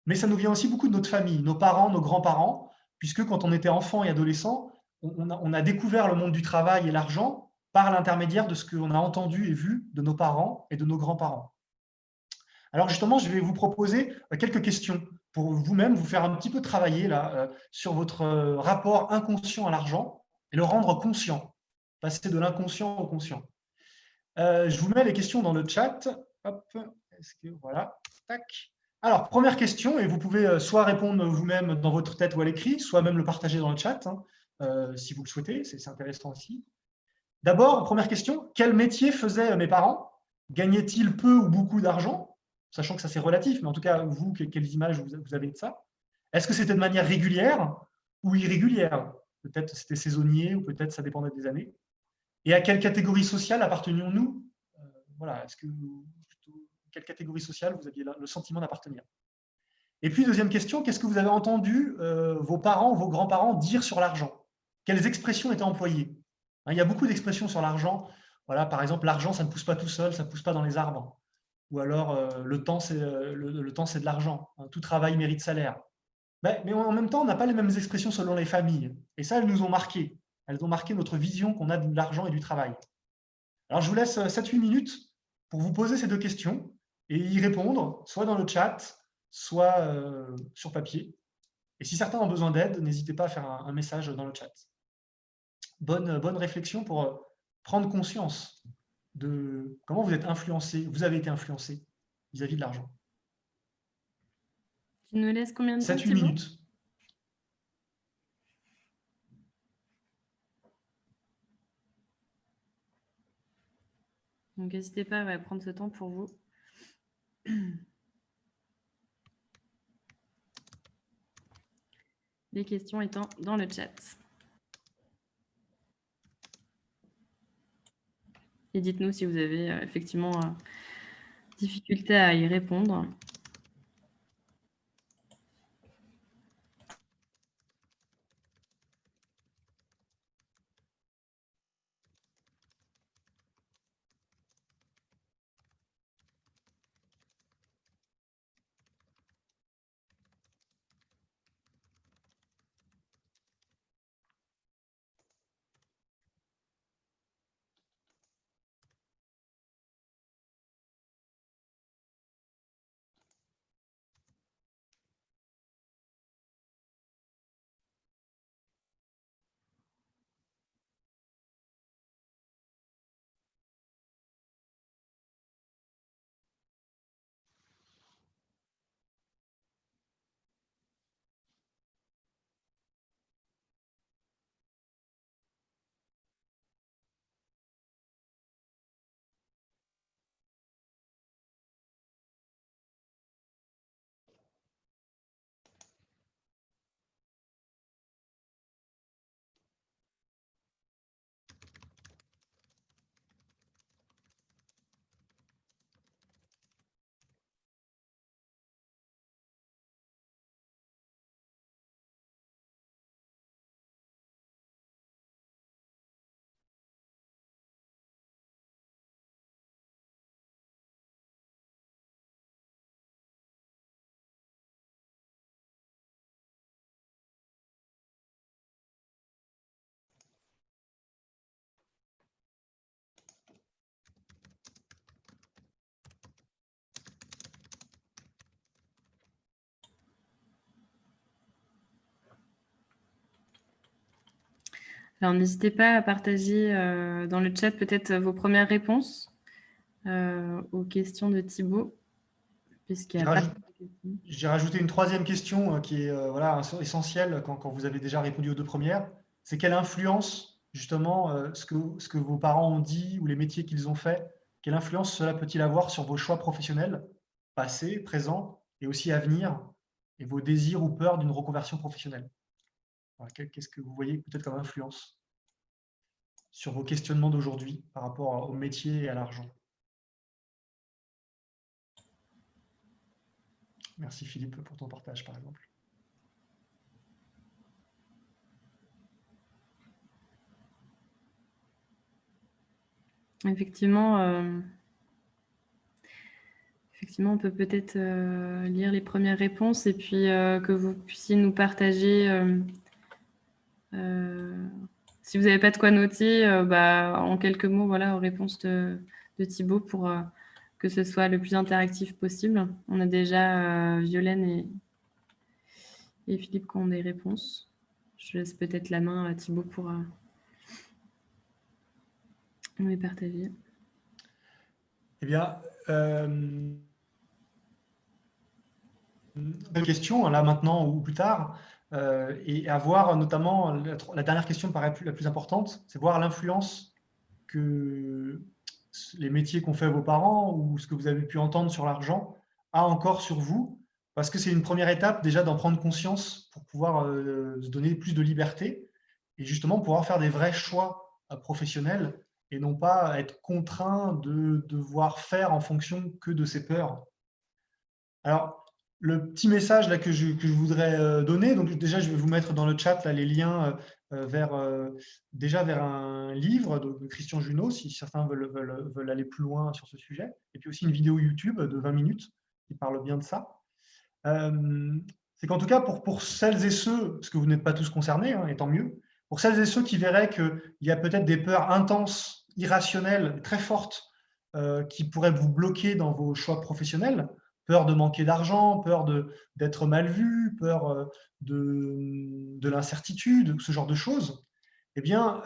mais ça nous vient aussi beaucoup de notre famille, nos parents, nos grands-parents, puisque quand on était enfant et adolescent, on a découvert le monde du travail et l'argent par l'intermédiaire de ce qu'on a entendu et vu de nos parents et de nos grands-parents. Alors justement, je vais vous proposer quelques questions pour vous-même vous faire un petit peu travailler là, sur votre rapport inconscient à l'argent et le rendre conscient, passer de l'inconscient au conscient. Je vous mets les questions dans le chat. Hop, est-ce que voilà, tac. Alors, première question, et vous pouvez soit répondre vous-même dans votre tête ou à l'écrit, soit même le partager dans le chat, hein, si vous le souhaitez, c'est intéressant aussi. D'abord, première question, quel métier faisaient mes parents? Gagnaient-ils peu ou beaucoup d'argent? Sachant que ça c'est relatif, mais en tout cas, vous, quelles images vous avez de ça? Est-ce que c'était de manière régulière ou irrégulière? Peut-être c'était saisonnier ou peut-être ça dépendait des années. Et à quelle catégorie sociale appartenions-nous? Voilà, est-ce que quelle catégorie sociale vous aviez le sentiment d'appartenir? Et puis, deuxième question, qu'est-ce que vous avez entendu vos parents, vos grands-parents dire sur l'argent? Quelles expressions étaient employées? Hein, il y a beaucoup d'expressions sur l'argent. Voilà, par exemple, l'argent, ça ne pousse pas tout seul, ça ne pousse pas dans les arbres. Ou alors, le temps, c'est de l'argent. Hein, tout travail mérite salaire. Ben, mais en même temps, on n'a pas les mêmes expressions selon les familles. Et ça, elles nous ont marqué. Elles ont marqué notre vision qu'on a de l'argent et du travail. Alors, je vous laisse 7-8 minutes pour vous poser ces deux questions et y répondre, soit dans le chat, soit sur papier. Et si certains ont besoin d'aide, n'hésitez pas à faire un message dans le chat. Bonne réflexion pour prendre conscience de comment vous êtes influencé, vous avez été influencé vis-à-vis de l'argent. Tu nous laisses combien de temps, 7-8 Thibaut? minutes. Donc, n'hésitez pas à prendre ce temps pour vous. Les questions étant dans le chat. Et dites-nous si vous avez effectivement difficulté à y répondre. Alors, n'hésitez pas à partager dans le chat peut-être vos premières réponses aux questions de Thibaut, puisqu'il n'y a pas de questions. J'ai rajouté une troisième question qui est voilà, essentielle quand vous avez déjà répondu aux deux premières. C'est quelle influence, justement, ce que vos parents ont dit ou les métiers qu'ils ont faits, quelle influence cela peut-il avoir sur vos choix professionnels, passés, présents et aussi à venir, et vos désirs ou peurs d'une reconversion professionnelle? Voilà, qu'est-ce que vous voyez peut-être comme influence sur vos questionnements d'aujourd'hui par rapport au métier et à l'argent? Merci Philippe pour ton partage, par exemple. Effectivement, effectivement, on peut peut-être lire les premières réponses et puis que vous puissiez nous partager, si vous n'avez pas de quoi noter, en quelques mots, voilà, aux réponses de Thibaut pour que ce soit le plus interactif possible. On a déjà Violaine et Philippe qui ont des réponses. Je laisse peut-être la main à Thibaut pour nous les partager. Eh bien, une question, là maintenant ou plus tard, et à voir notamment, la dernière question me paraît la plus importante, c'est voir l'influence que les métiers qu'ont fait vos parents ou ce que vous avez pu entendre sur l'argent a encore sur vous, parce que c'est une première étape déjà d'en prendre conscience pour pouvoir se donner plus de liberté et justement pouvoir faire des vrais choix professionnels et non pas être contraint de devoir faire en fonction que de ses peurs. Alors, le petit message là, que je voudrais donner, donc déjà je vais vous mettre dans le chat là, les liens déjà vers un livre de Christian Junod, si certains veulent aller plus loin sur ce sujet, et puis aussi une vidéo YouTube de 20 minutes qui parle bien de ça. C'est qu'en tout cas, pour celles et ceux, parce que vous n'êtes pas tous concernés, hein, et tant mieux, pour celles et ceux qui verraient qu'il y a peut-être des peurs intenses, irrationnelles, très fortes, qui pourraient vous bloquer dans vos choix professionnels, peur de manquer d'argent, peur d'être mal vu, peur de l'incertitude, ce genre de choses, eh bien,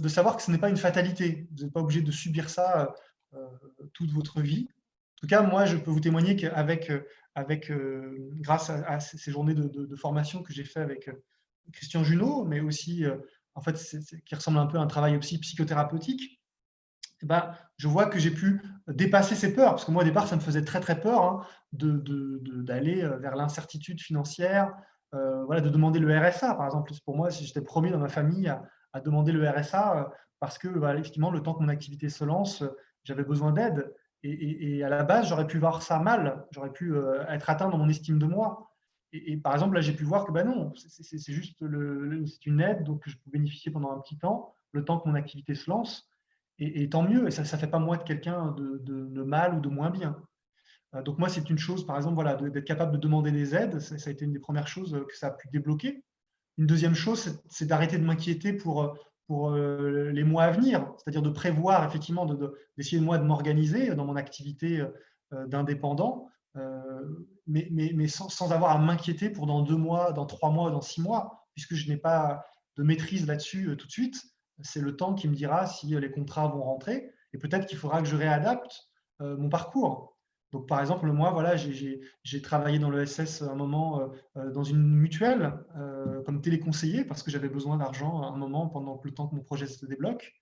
de savoir que ce n'est pas une fatalité. Vous n'êtes pas obligé de subir ça toute votre vie. En tout cas, moi, je peux vous témoigner qu'avec grâce à ces journées de formation que j'ai fait avec Christian Junod, mais aussi, en fait, qui ressemble un peu à un travail aussi psychothérapeutique, eh ben, je vois que j'ai pu dépasser ces peurs. Parce que moi, au départ, ça me faisait très, très peur, hein, d'aller vers l'incertitude financière, voilà, de demander le RSA, par exemple. Pour moi, si j'étais premier dans ma famille à demander le RSA, parce que, bah, effectivement, le temps que mon activité se lance, j'avais besoin d'aide. Et à la base, j'aurais pu voir ça mal. J'aurais pu être atteint dans mon estime de moi. Et par exemple, là, j'ai pu voir que bah non, c'est juste c'est une aide, donc je peux bénéficier pendant un petit temps, le temps que mon activité se lance. Et tant mieux, et ça ne fait pas moi de quelqu'un de mal ou de moins bien. Donc moi, c'est une chose, par exemple, voilà, d'être capable de demander des aides, ça a été une des premières choses que ça a pu débloquer. Une deuxième chose, c'est d'arrêter de m'inquiéter pour les mois à venir, c'est-à-dire de prévoir effectivement, d'essayer de moi de m'organiser dans mon activité d'indépendant, mais sans avoir à m'inquiéter pour dans 2 mois, dans 3 mois, dans 6 mois, puisque je n'ai pas de maîtrise là-dessus tout de suite. C'est le temps qui me dira si les contrats vont rentrer, et peut-être qu'il faudra que je réadapte mon parcours. Donc, par exemple, moi, voilà, j'ai travaillé dans le SS un moment dans une mutuelle comme téléconseiller parce que j'avais besoin d'argent à un moment pendant le temps que mon projet se débloque.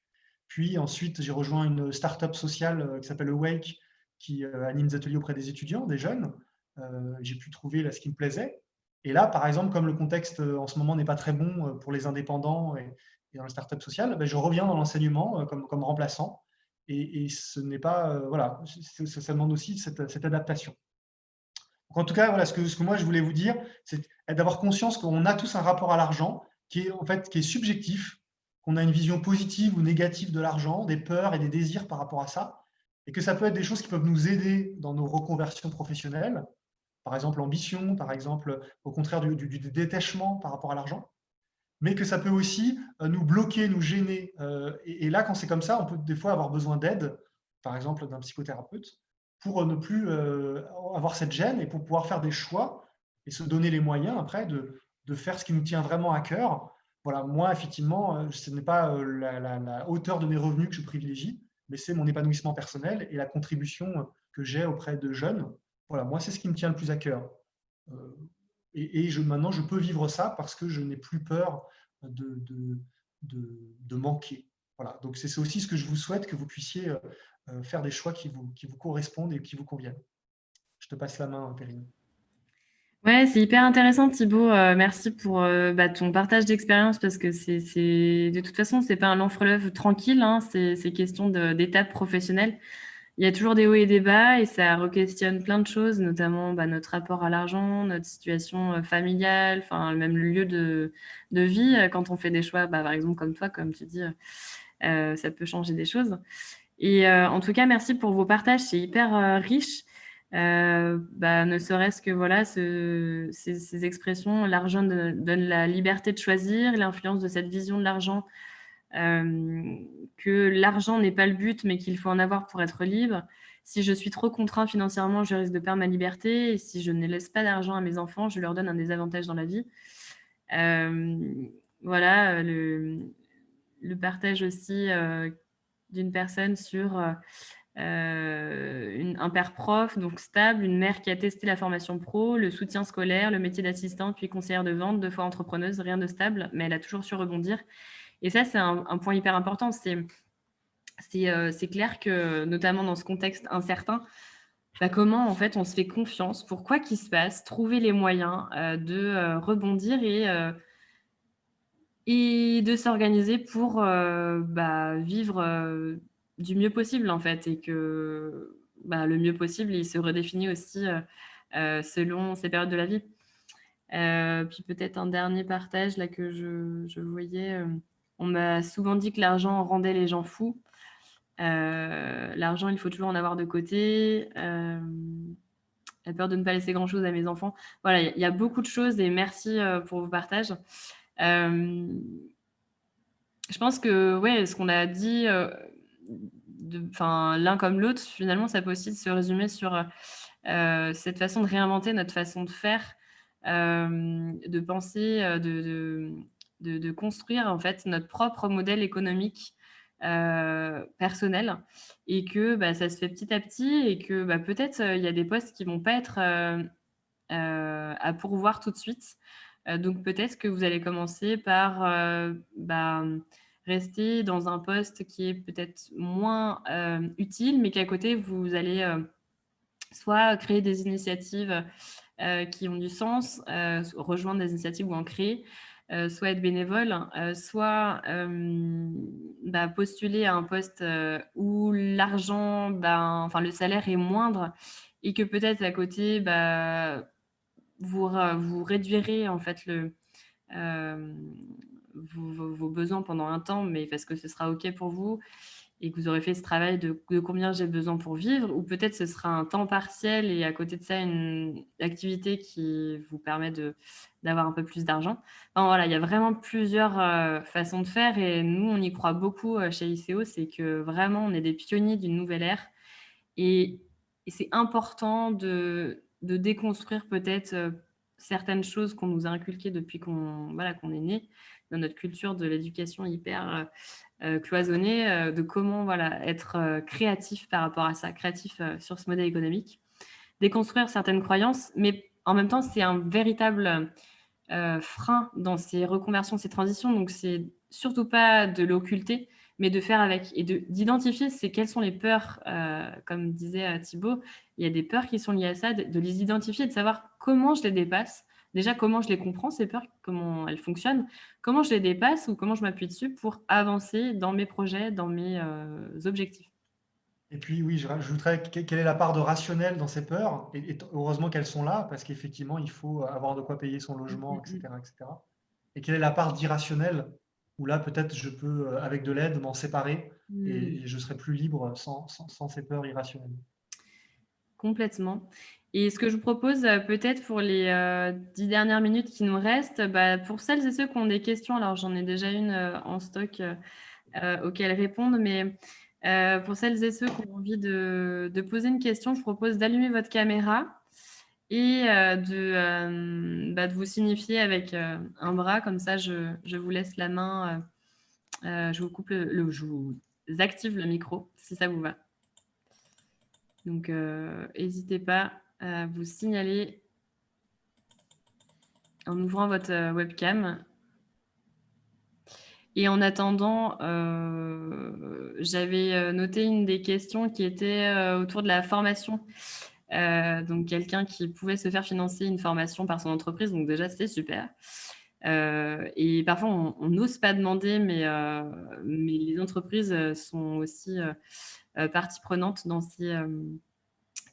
Puis ensuite, j'ai rejoint une start-up sociale qui s'appelle Awake qui anime des ateliers auprès des étudiants, des jeunes. J'ai pu trouver là, ce qui me plaisait. Et là, par exemple, comme le contexte en ce moment n'est pas très bon pour les indépendants et dans les start-up sociales, ben, je reviens dans l'enseignement comme remplaçant. Et ce n'est pas, voilà, ça demande aussi cette adaptation. Donc, en tout cas, voilà, ce que moi je voulais vous dire, c'est d'avoir conscience qu'on a tous un rapport à l'argent qui est en fait qui est subjectif, qu'on a une vision positive ou négative de l'argent, des peurs et des désirs par rapport à ça, et que ça peut être des choses qui peuvent nous aider dans nos reconversions professionnelles, par exemple l'ambition, par exemple au contraire du détachement par rapport à l'argent, mais que ça peut aussi nous bloquer, nous gêner. Et là, quand c'est comme ça, on peut des fois avoir besoin d'aide, par exemple d'un psychothérapeute, pour ne plus avoir cette gêne et pour pouvoir faire des choix et se donner les moyens après de faire ce qui nous tient vraiment à cœur. Voilà, moi, effectivement, ce n'est pas la hauteur de mes revenus que je privilégie, mais c'est mon épanouissement personnel et la contribution que j'ai auprès de jeunes. Voilà, moi, c'est ce qui me tient le plus à cœur. Et maintenant, je peux vivre ça parce que je n'ai plus peur de manquer. Voilà. Donc, c'est aussi ce que je vous souhaite, que vous puissiez faire des choix qui vous correspondent et qui vous conviennent. Je te passe la main, Perrine. Ouais, c'est hyper intéressant, Thibaut. Merci pour ton partage d'expérience parce que de toute façon, c'est pas un long fleuve tranquille, hein, c'est question d'étapes professionnelles. Il y a toujours des hauts et des bas et ça re-questionne plein de choses, notamment notre rapport à l'argent, notre situation familiale, enfin même le lieu de vie. Quand on fait des choix, par exemple comme toi, comme tu dis, ça peut changer des choses. Et en tout cas, merci pour vos partages, c'est hyper riche. Ne serait-ce que voilà, ces expressions, l'argent donne la liberté de choisir, l'influence de cette vision de l'argent, que l'argent n'est pas le but, mais qu'il faut en avoir pour être libre. Si je suis trop contraint financièrement, je risque de perdre ma liberté. Et si je ne laisse pas d'argent à mes enfants, je leur donne un désavantage dans la vie. Voilà, le partage aussi d'une personne sur un père prof, donc stable, une mère qui a testé la formation pro, le soutien scolaire, le métier d'assistante, puis conseillère de vente, 2 fois entrepreneuse, rien de stable, mais elle a toujours su rebondir. Et ça, c'est un point hyper important. C'est clair que, notamment dans ce contexte incertain, comment en fait on se fait confiance pour quoi qu'il se passe, trouver les moyens de rebondir et de s'organiser pour vivre du mieux possible en fait, et que le mieux possible, il se redéfinit aussi selon ces périodes de la vie. Puis peut-être un dernier partage là que je voyais, on m'a souvent dit que l'argent rendait les gens fous. L'argent, il faut toujours en avoir de côté. La peur de ne pas laisser grand-chose à mes enfants. Voilà, il y a beaucoup de choses et merci pour vos partages. Je pense que ouais, ce qu'on a dit, l'un comme l'autre, finalement, ça peut aussi se résumer sur cette façon de réinventer notre façon de faire, de penser, de construire en fait notre propre modèle économique personnel, et que ça se fait petit à petit, et que peut-être il y a des postes qui vont pas être à pourvoir tout de suite. Donc peut-être que vous allez commencer par rester dans un poste qui est peut-être moins utile, mais qu'à côté, vous allez soit créer des initiatives qui ont du sens, rejoindre des initiatives ou en créer, soit être bénévole, soit postuler à un poste où l'argent, le salaire est moindre, et que peut-être à côté, vous réduirez en fait vos besoins pendant un temps, mais parce que ce sera OK pour vous et que vous aurez fait ce travail de combien j'ai besoin pour vivre, ou peut-être ce sera un temps partiel et à côté de ça, une activité qui vous permet d'avoir un peu plus d'argent. Enfin, voilà, il y a vraiment plusieurs façons de faire, et nous, on y croit beaucoup chez ICO, c'est que vraiment, on est des pionniers d'une nouvelle ère, et c'est important de déconstruire peut-être certaines choses qu'on nous a inculquées depuis qu'on est né, dans notre culture de l'éducation hyper cloisonnée, de comment être créatif par rapport à ça, créatif sur ce modèle économique. Déconstruire certaines croyances, mais en même temps, c'est un véritable frein dans ces reconversions, ces transitions. Donc, c'est surtout pas de l'occulter, mais de faire avec et d'identifier quelles sont les peurs, comme disait Thibaut, il y a des peurs qui sont liées à ça, de les identifier, de savoir comment je les dépasse. Déjà, comment je les comprends, ces peurs, comment elles fonctionnent, comment je les dépasse ou comment je m'appuie dessus pour avancer dans mes projets, dans mes objectifs. Et puis oui, je rajouterais quelle est la part de rationnel dans ces peurs, et heureusement qu'elles sont là, parce qu'effectivement, il faut avoir de quoi payer son logement, etc., etc. Et quelle est la part d'irrationnel, où là, peut-être, je peux, avec de l'aide, m'en séparer, et je serai plus libre sans ces peurs irrationnelles. Complètement. Et ce que je vous propose, peut-être pour les 10 dernières minutes qui nous restent, pour celles et ceux qui ont des questions, alors j'en ai déjà une en stock auxquelles répondre, mais pour celles et ceux qui ont envie de poser une question, je vous propose d'allumer votre caméra et de vous signifier avec un bras, comme ça je vous laisse la main, je vous coupe je vous active le micro si ça vous va. Donc, n'hésitez pas à vous signaler en ouvrant votre webcam. Et en attendant, j'avais noté une des questions qui était autour de la formation. Donc, quelqu'un qui pouvait se faire financer une formation par son entreprise. Donc, déjà, c'est super. Et parfois, on n'ose pas demander, mais les entreprises sont aussi partie prenante dans ces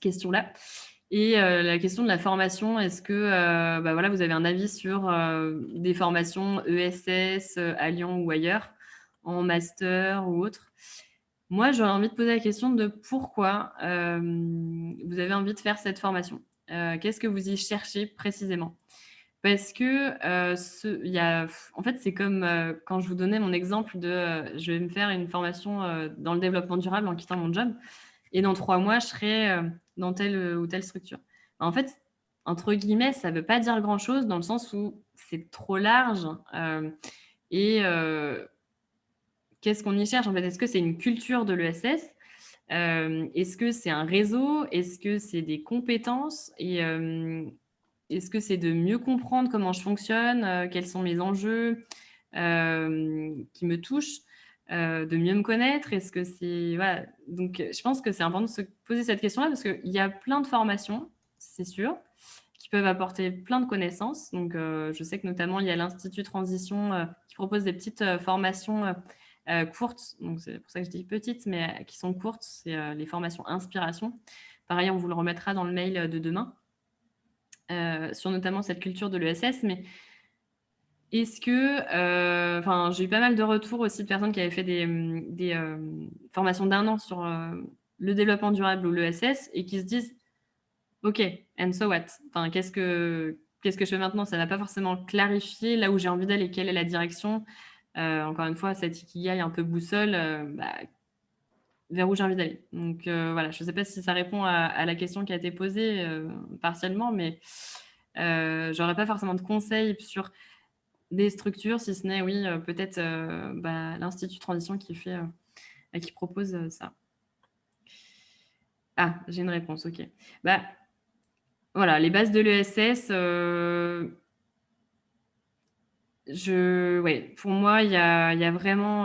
questions-là. Et la question de la formation, est-ce que vous avez un avis sur des formations ESS à Lyon ou ailleurs, en master ou autre? Moi, j'aurais envie de poser la question de pourquoi vous avez envie de faire cette formation. Qu'est-ce que vous y cherchez précisément? Parce que en fait, c'est comme quand je vous donnais mon exemple de je vais me faire une formation dans le développement durable en quittant mon job, et dans 3 mois, je serai dans telle ou telle structure. En fait, entre guillemets, ça ne veut pas dire grand-chose dans le sens où c'est trop large. Et qu'est-ce qu'on y cherche en fait? Est-ce que c'est une culture de l'ESS? Est-ce que c'est un réseau? Est-ce que c'est des compétences? Et est-ce que c'est de mieux comprendre comment je fonctionne? Quels sont mes enjeux qui me touchent? De mieux me connaître? Est-ce que c'est voilà, donc je pense que c'est important de se poser cette question-là parce qu'il y a plein de formations, c'est sûr, qui peuvent apporter plein de connaissances. Donc je sais que notamment il y a l'Institut Transition qui propose des petites formations courtes, donc c'est pour ça que je dis petites, mais qui sont courtes, c'est les formations inspiration. Pareil, on vous le remettra dans le mail de demain sur notamment cette culture de l'ESS. Mais est-ce que, enfin, j'ai eu pas mal de retours aussi de personnes qui avaient fait des formations d'1 an sur le développement durable ou l'ESS et qui se disent OK, and so what? Enfin, qu'est-ce que je fais maintenant? Ça va pas forcément clarifier là où j'ai envie d'aller, quelle est la direction? Encore une fois, cet ikigai un peu boussole, bah, vers où j'ai envie d'aller. Donc voilà, je sais pas si ça répond à la question qui a été posée, partiellement, mais j'aurais pas forcément de conseils sur des structures, si ce n'est, oui, peut-être, bah, l'Institut Transition qui fait, qui propose, ça. Ah, j'ai une réponse, OK. Bah, voilà, les bases de l'ESS, ouais, pour moi, il y a vraiment,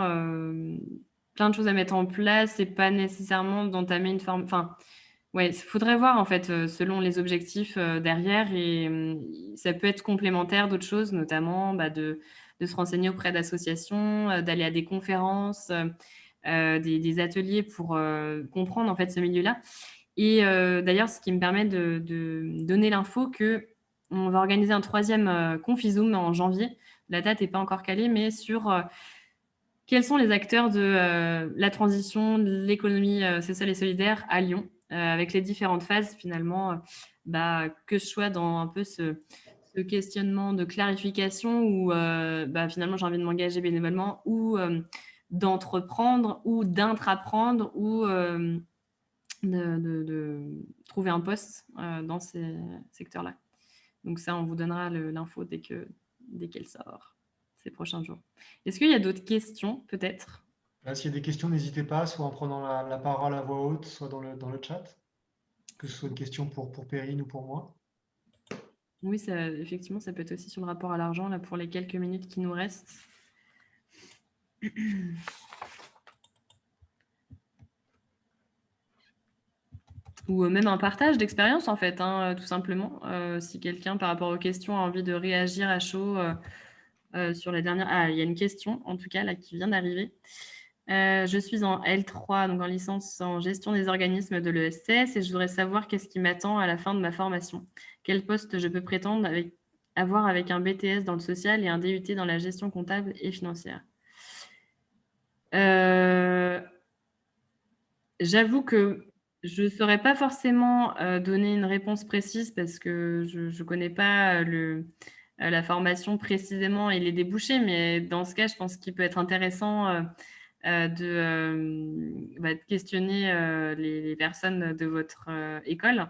plein de choses à mettre en place. C'est pas nécessairement d'entamer une forme enfin, ouais, faudrait voir en fait, selon les objectifs, derrière. Et ça peut être complémentaire d'autres choses, notamment, bah, de se renseigner auprès d'associations, d'aller à des conférences, des ateliers pour, comprendre en fait ce milieu-là. Et d'ailleurs, ce qui me permet de donner l'info qu'on va organiser un 3e Confizoom en janvier. La date est pas encore calée, mais sur, quels sont les acteurs de la transition, de l'économie sociale et solidaire à Lyon, avec les différentes phases finalement, bah, que je sois dans un peu ce questionnement de clarification où bah, finalement j'ai envie de m'engager bénévolement ou d'entreprendre ou d'intraprendre ou de trouver un poste dans ces secteurs-là. Donc ça, on vous donnera l'info dès qu'elle sort ces prochains jours. Est-ce qu'il y a d'autres questions, peut-être? S'il y a des questions, n'hésitez pas, soit en prenant la parole à voix haute, soit dans le chat, que ce soit une question pour Perrine ou pour moi. Oui, ça, effectivement, ça peut être aussi sur le rapport à l'argent, là, pour les quelques minutes qui nous restent. Ou même un partage d'expérience, en fait, hein, tout simplement. Si quelqu'un, par rapport aux questions, a envie de réagir à chaud sur les dernières... Ah, il y a une question, en tout cas, là, qui vient d'arriver. Je suis en L3, donc en licence en gestion des organismes de l'ESS, et je voudrais savoir qu'est-ce qui m'attend à la fin de ma formation. Quel poste je peux prétendre avoir avec un BTS dans le social et un DUT dans la gestion comptable et financière. J'avoue que je ne saurais pas forcément donner une réponse précise parce que je ne connais pas la formation précisément et les débouchés, mais dans ce cas, je pense qu'il peut être intéressant de questionner les personnes de votre école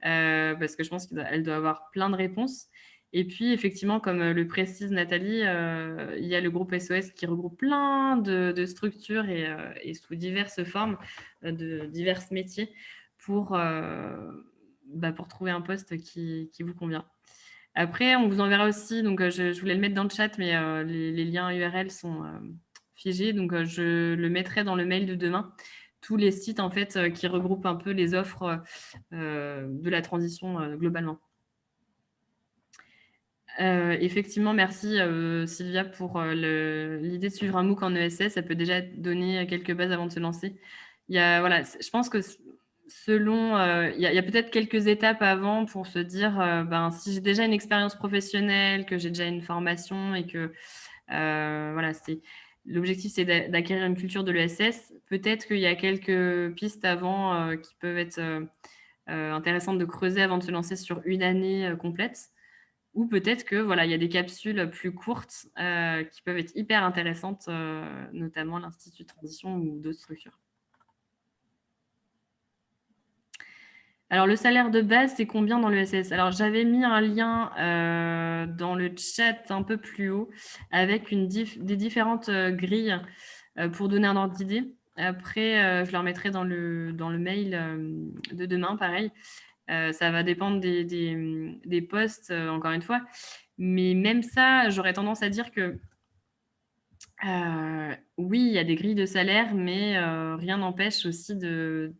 parce que je pense qu'elle doit avoir plein de réponses. Et puis, effectivement, comme le précise Nathalie, il y a le groupe SOS qui regroupe plein de structures et sous diverses formes, de divers métiers pour trouver un poste qui vous convient. Après, on vous enverra aussi, donc je voulais le mettre dans le chat, mais les liens URL sont figés, donc je le mettrai dans le mail de demain. Tous les sites en fait qui regroupent un peu les offres de la transition globalement. Effectivement, merci Sylvia pour l'idée de suivre un MOOC en ESS. Ça peut déjà donner quelques bases avant de se lancer. Voilà, je pense que selon, il y a peut-être quelques étapes avant pour se dire, si j'ai déjà une expérience professionnelle, que j'ai déjà une formation et que voilà, l'objectif, c'est d'acquérir une culture de l'ESS. Peut-être qu'il y a quelques pistes avant qui peuvent être intéressantes de creuser avant de se lancer sur une année complète. Ou peut-être que voilà, il y a des capsules plus courtes qui peuvent être hyper intéressantes, notamment l'Institut de transition ou d'autres structures. Alors, le salaire de base, c'est combien dans l'ESS? Alors, j'avais mis un lien dans le chat un peu plus haut avec des différentes grilles pour donner un ordre d'idée. Après, je leur mettrai dans le mail de demain, pareil. Ça va dépendre des postes, encore une fois. Mais même ça, j'aurais tendance à dire que oui, il y a des grilles de salaire, mais rien n'empêche aussi de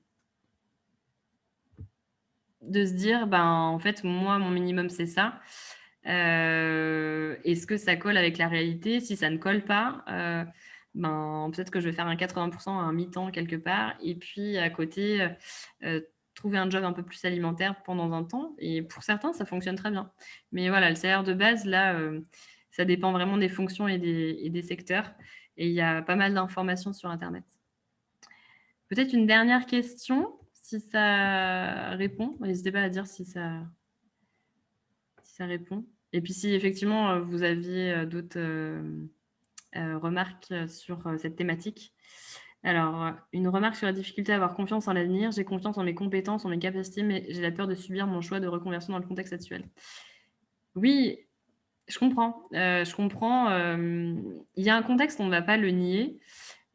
se dire, ben, en fait, moi, mon minimum, c'est ça. Est-ce que ça colle avec la réalité? Si ça ne colle pas, ben, peut-être que je vais faire un 80% à un mi-temps quelque part et puis à côté, trouver un job un peu plus alimentaire pendant un temps et pour certains, ça fonctionne très bien. Mais voilà, le salaire de base, là, ça dépend vraiment des fonctions et des secteurs et il y a pas mal d'informations sur internet. Peut-être une dernière question, si ça répond. N'hésitez pas à dire si ça répond. Et puis si effectivement vous aviez d'autres remarques sur cette thématique. Alors, une remarque sur la difficulté à avoir confiance en l'avenir. J'ai confiance en mes compétences, en mes capacités, mais j'ai la peur de subir mon choix de reconversion dans le contexte actuel. Oui, je comprends. Je comprends. Il y a un contexte, on ne va pas le nier.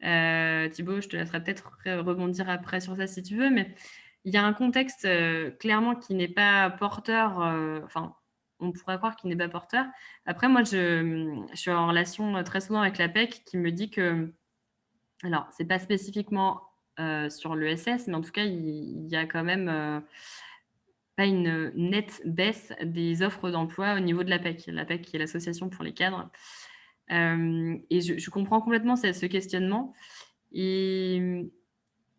Thibaut, je te laisserai peut-être rebondir après sur ça si tu veux, mais il y a un contexte clairement qui n'est pas porteur, enfin, on pourrait croire qu'il n'est pas porteur. Après, moi, je suis en relation très souvent avec l'APEC qui me dit que, alors, c'est pas spécifiquement sur l'ESS, mais en tout cas, il y a quand même pas une nette baisse des offres d'emploi au niveau de l'APEC. L'APEC qui est l'association pour les cadres. Et je comprends complètement ce questionnement. Et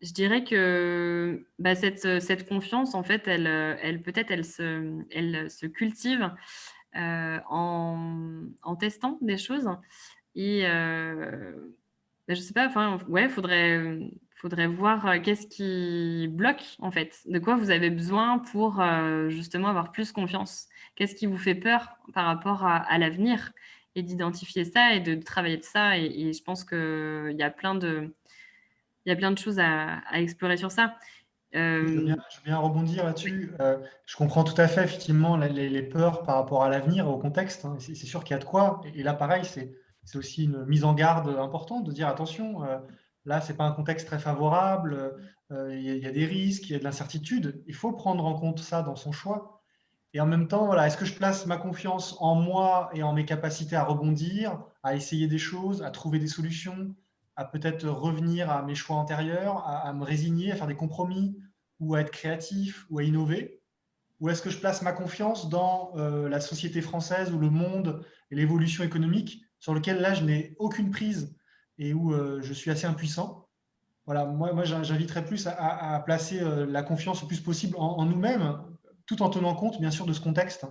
je dirais que bah, cette confiance, en fait, peut-être elle se cultive en testant des choses. Et bah, je sais pas, enfin, ouais, faudrait voir qu'est-ce qui bloque, en fait. De quoi vous avez besoin pour justement avoir plus confiance? Qu'est-ce qui vous fait peur par rapport à l'avenir? Et d'identifier ça et de travailler de ça. Et je pense qu'il y a plein de choses à explorer sur ça. Je veux bien rebondir là-dessus. Je comprends tout à fait, effectivement, les peurs par rapport à l'avenir, au contexte, hein. C'est sûr qu'il y a de quoi. Et là, pareil, c'est aussi une mise en garde importante de dire attention, là, ce n'est pas un contexte très favorable, il y a des risques, il y a de l'incertitude. Il faut prendre en compte ça dans son choix. Et en même temps, voilà, est-ce que je place ma confiance en moi et en mes capacités à rebondir, à essayer des choses, à trouver des solutions, à peut-être revenir à mes choix antérieurs, à me résigner, à faire des compromis, ou à être créatif, ou à innover? Ou est-ce que je place ma confiance dans la société française ou le monde et l'évolution économique sur lequel là, je n'ai aucune prise et où je suis assez impuissant? Voilà, moi j'inviterais plus à placer la confiance le plus possible en nous-mêmes, tout en tenant compte, bien sûr, de ce contexte,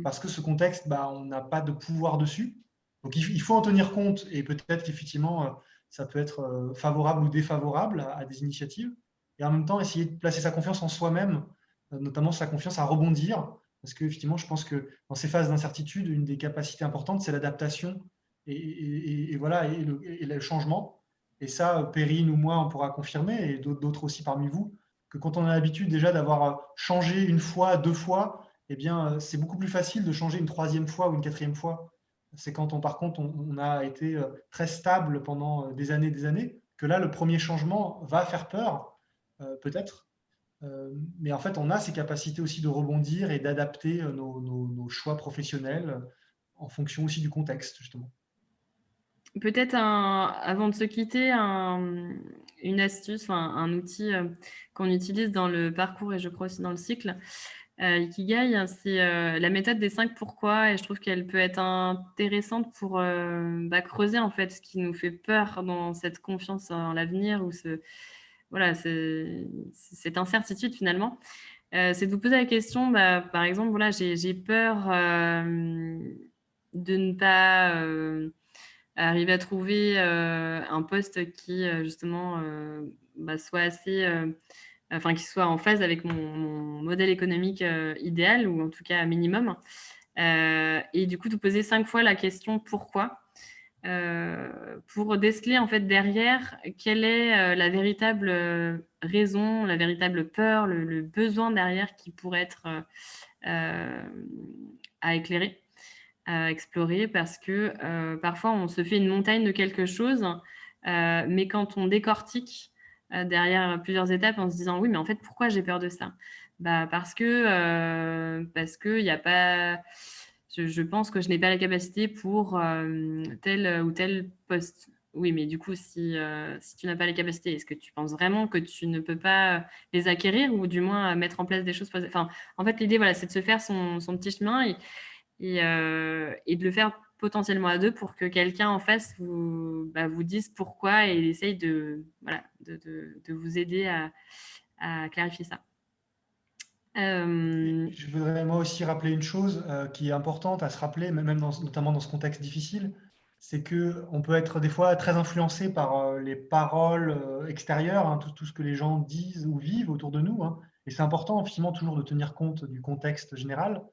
parce que ce contexte, bah, on n'a pas de pouvoir dessus. Donc il faut en tenir compte, et peut-être qu'effectivement, ça peut être favorable ou défavorable à des initiatives, et en même temps, essayer de placer sa confiance en soi-même, notamment sa confiance à rebondir, parce qu'effectivement, je pense que dans ces phases d'incertitude, une des capacités importantes, c'est l'adaptation et voilà, et le changement. Et ça, Perrine ou moi, on pourra confirmer, et d'autres aussi parmi vous, que quand on a l'habitude déjà d'avoir changé une fois, deux fois, eh bien, c'est beaucoup plus facile de changer une troisième fois ou une quatrième fois. C'est quand par contre, on a été très stable pendant des années, que là, le premier changement va faire peur, peut-être. Mais en fait, on a ces capacités aussi de rebondir et d'adapter nos choix professionnels en fonction aussi du contexte, justement. Peut-être avant de se quitter, une astuce, enfin, un outil qu'on utilise dans le parcours et je crois aussi dans le cycle Ikigai, c'est la méthode des 5 pourquoi et je trouve qu'elle peut être intéressante pour bah, creuser en fait ce qui nous fait peur dans cette confiance en l'avenir ou voilà, cette incertitude finalement. C'est de vous poser la question, bah, par exemple, voilà, j'ai peur de ne pas arriver à trouver un poste qui justement soit assez, enfin qui soit en phase avec mon modèle économique idéal ou en tout cas minimum. Et du coup, de poser 5 fois la question pourquoi, pour déceler en fait derrière quelle est la véritable raison, la véritable peur, le besoin derrière qui pourrait être à éclairer, à explorer, parce que parfois on se fait une montagne de quelque chose, mais quand on décortique derrière plusieurs étapes en se disant oui, mais en fait, pourquoi j'ai peur de ça? Bah, parce que il y a pas, je pense que je n'ai pas la capacité pour tel ou tel poste. Oui, mais du coup, si tu n'as pas les capacités, est-ce que tu penses vraiment que tu ne peux pas les acquérir ou du moins mettre en place des choses? Enfin, en fait, l'idée, voilà, c'est de se faire son petit chemin et de le faire potentiellement à deux pour que quelqu'un en face vous dise pourquoi et essaye voilà, de vous aider à clarifier ça. Je voudrais moi aussi rappeler une chose qui est importante à se rappeler, même notamment dans ce contexte difficile, c'est qu'on peut être des fois très influencé par les paroles extérieures, hein, tout ce que les gens disent ou vivent autour de nous, hein. Et c'est important finalement toujours de tenir compte du contexte général.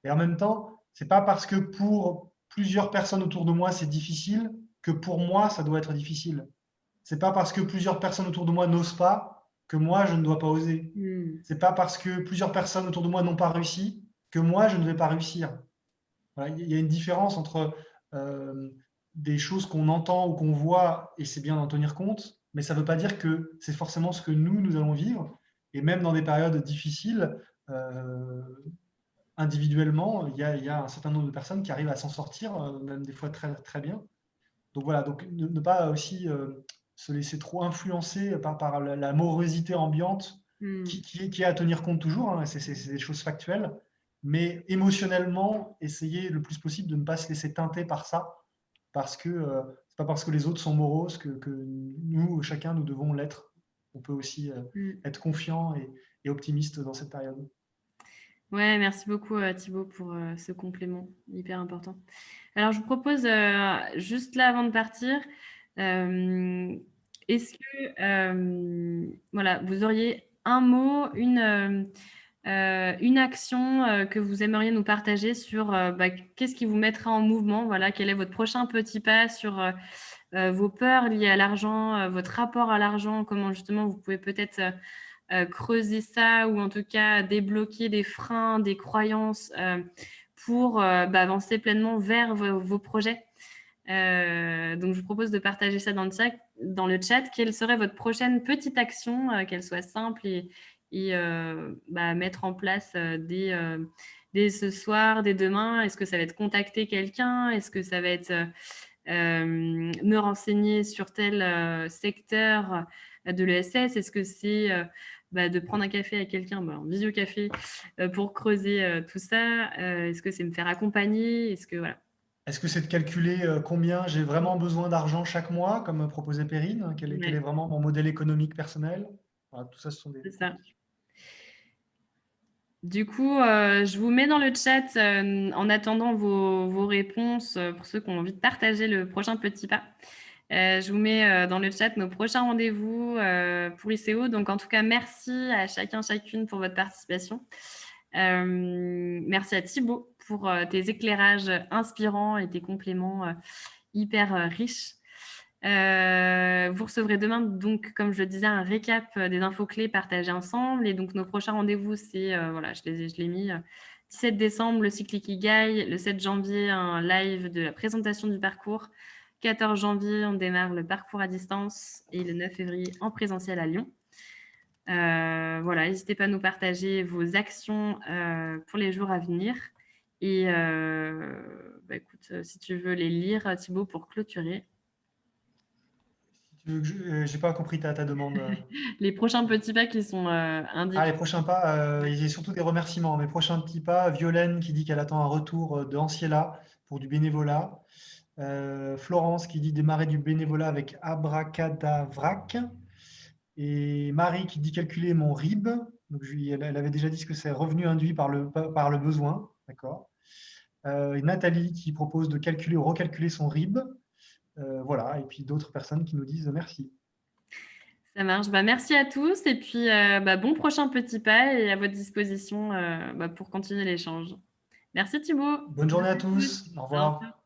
Et en même temps, c'est pas parce que pour plusieurs personnes autour de moi c'est difficile que pour moi ça doit être difficile. C'est pas parce que plusieurs personnes autour de moi n'osent pas que moi je ne dois pas oser. mmh, C'est pas parce que plusieurs personnes autour de moi n'ont pas réussi que moi je ne vais pas réussir. Voilà, il y a une différence entre euh, des choses qu'on entend ou qu'on voit et c'est bien d'en tenir compte, mais ça ne veut pas dire que c'est forcément ce que nous allons vivre. Et même dans des périodes difficiles, euh, individuellement, il y a un certain nombre de personnes qui arrivent à s'en sortir, même des fois très, très bien. Donc voilà, donc ne pas aussi se laisser trop influencer par la morosité ambiante mmh, qui est à tenir compte toujours, hein, c'est des choses factuelles, mais émotionnellement, essayer le plus possible de ne pas se laisser teinter par ça, parce que c'est pas parce que les autres sont moroses que nous, chacun, nous devons l'être. On peut aussi mmh. être confiant et optimiste dans cette période. Ouais, merci beaucoup Thibaut pour ce complément hyper important. Alors, je vous propose juste là avant de partir, euh, est-ce que voilà, vous auriez un mot, une action que vous aimeriez nous partager sur qu'est-ce qui vous mettra en mouvement, voilà, quel est votre prochain petit pas sur vos peurs liées à l'argent, votre rapport à l'argent, comment justement vous pouvez peut-être creuser ça ou en tout cas débloquer des freins, des croyances pour avancer pleinement vers vos projets. Donc, je vous propose de partager ça dans le chat. Quelle serait votre prochaine petite action, qu'elle soit simple et mettre en place dès ce soir, dès demain? Est-ce que ça va être contacter quelqu'un? Est-ce que ça va être me renseigner sur tel secteur de l'ESS? Est-ce que c'est de prendre un café avec quelqu'un, en visio-café, pour creuser tout ça? Est-ce que c'est me faire accompagner? Est-ce que voilà. Est-ce que c'est de calculer combien j'ai vraiment besoin d'argent chaque mois, comme proposait Perrine? Quel est Ouais, vraiment mon modèle économique personnel? Voilà, tout ça, ce sont c'est des ça. propositions. Du coup, je vous mets dans le chat en attendant vos réponses pour ceux qui ont envie de partager le prochain petit pas. Je vous mets dans le chat nos prochains rendez-vous pour ICO. Donc, en tout cas, merci à chacun, chacune pour votre participation. Merci à Thibaut pour tes éclairages inspirants et tes compléments hyper riches. Vous recevrez demain, donc, comme je le disais, un récap des infos clés partagées ensemble. Et donc, nos prochains rendez-vous, c'est, voilà, je l'ai mis, 17 décembre, le cycle Ikigai, le 7 janvier, un live de la présentation du parcours, 14 janvier, on démarre le parcours à distance et le 9 février en présentiel à Lyon. Voilà, n'hésitez pas à nous partager vos actions pour les jours à venir. Et écoute, si tu veux les lire, Thibaut, pour clôturer. Si tu veux que j'ai pas compris ta demande. Les prochains petits pas qui sont Ah, les indiqués. prochains pas, il y a surtout des remerciements. Mes prochains petits pas, Violaine qui dit qu'elle attend un retour de Anciella pour du bénévolat. Florence qui dit démarrer du bénévolat avec Abracadavrac. Et Marie qui dit calculer mon RIB. Donc, elle avait déjà dit ce que c'est revenu induit par le besoin. D'accord. Et Nathalie qui propose de calculer ou recalculer son RIB. Voilà, et puis d'autres personnes qui nous disent merci. Ça marche. Merci à tous et puis, bon prochain petit pas et à votre disposition, pour continuer l'échange. Merci Thibaut. Bonne journée à Merci à tous. tous. Au Au revoir. revoir.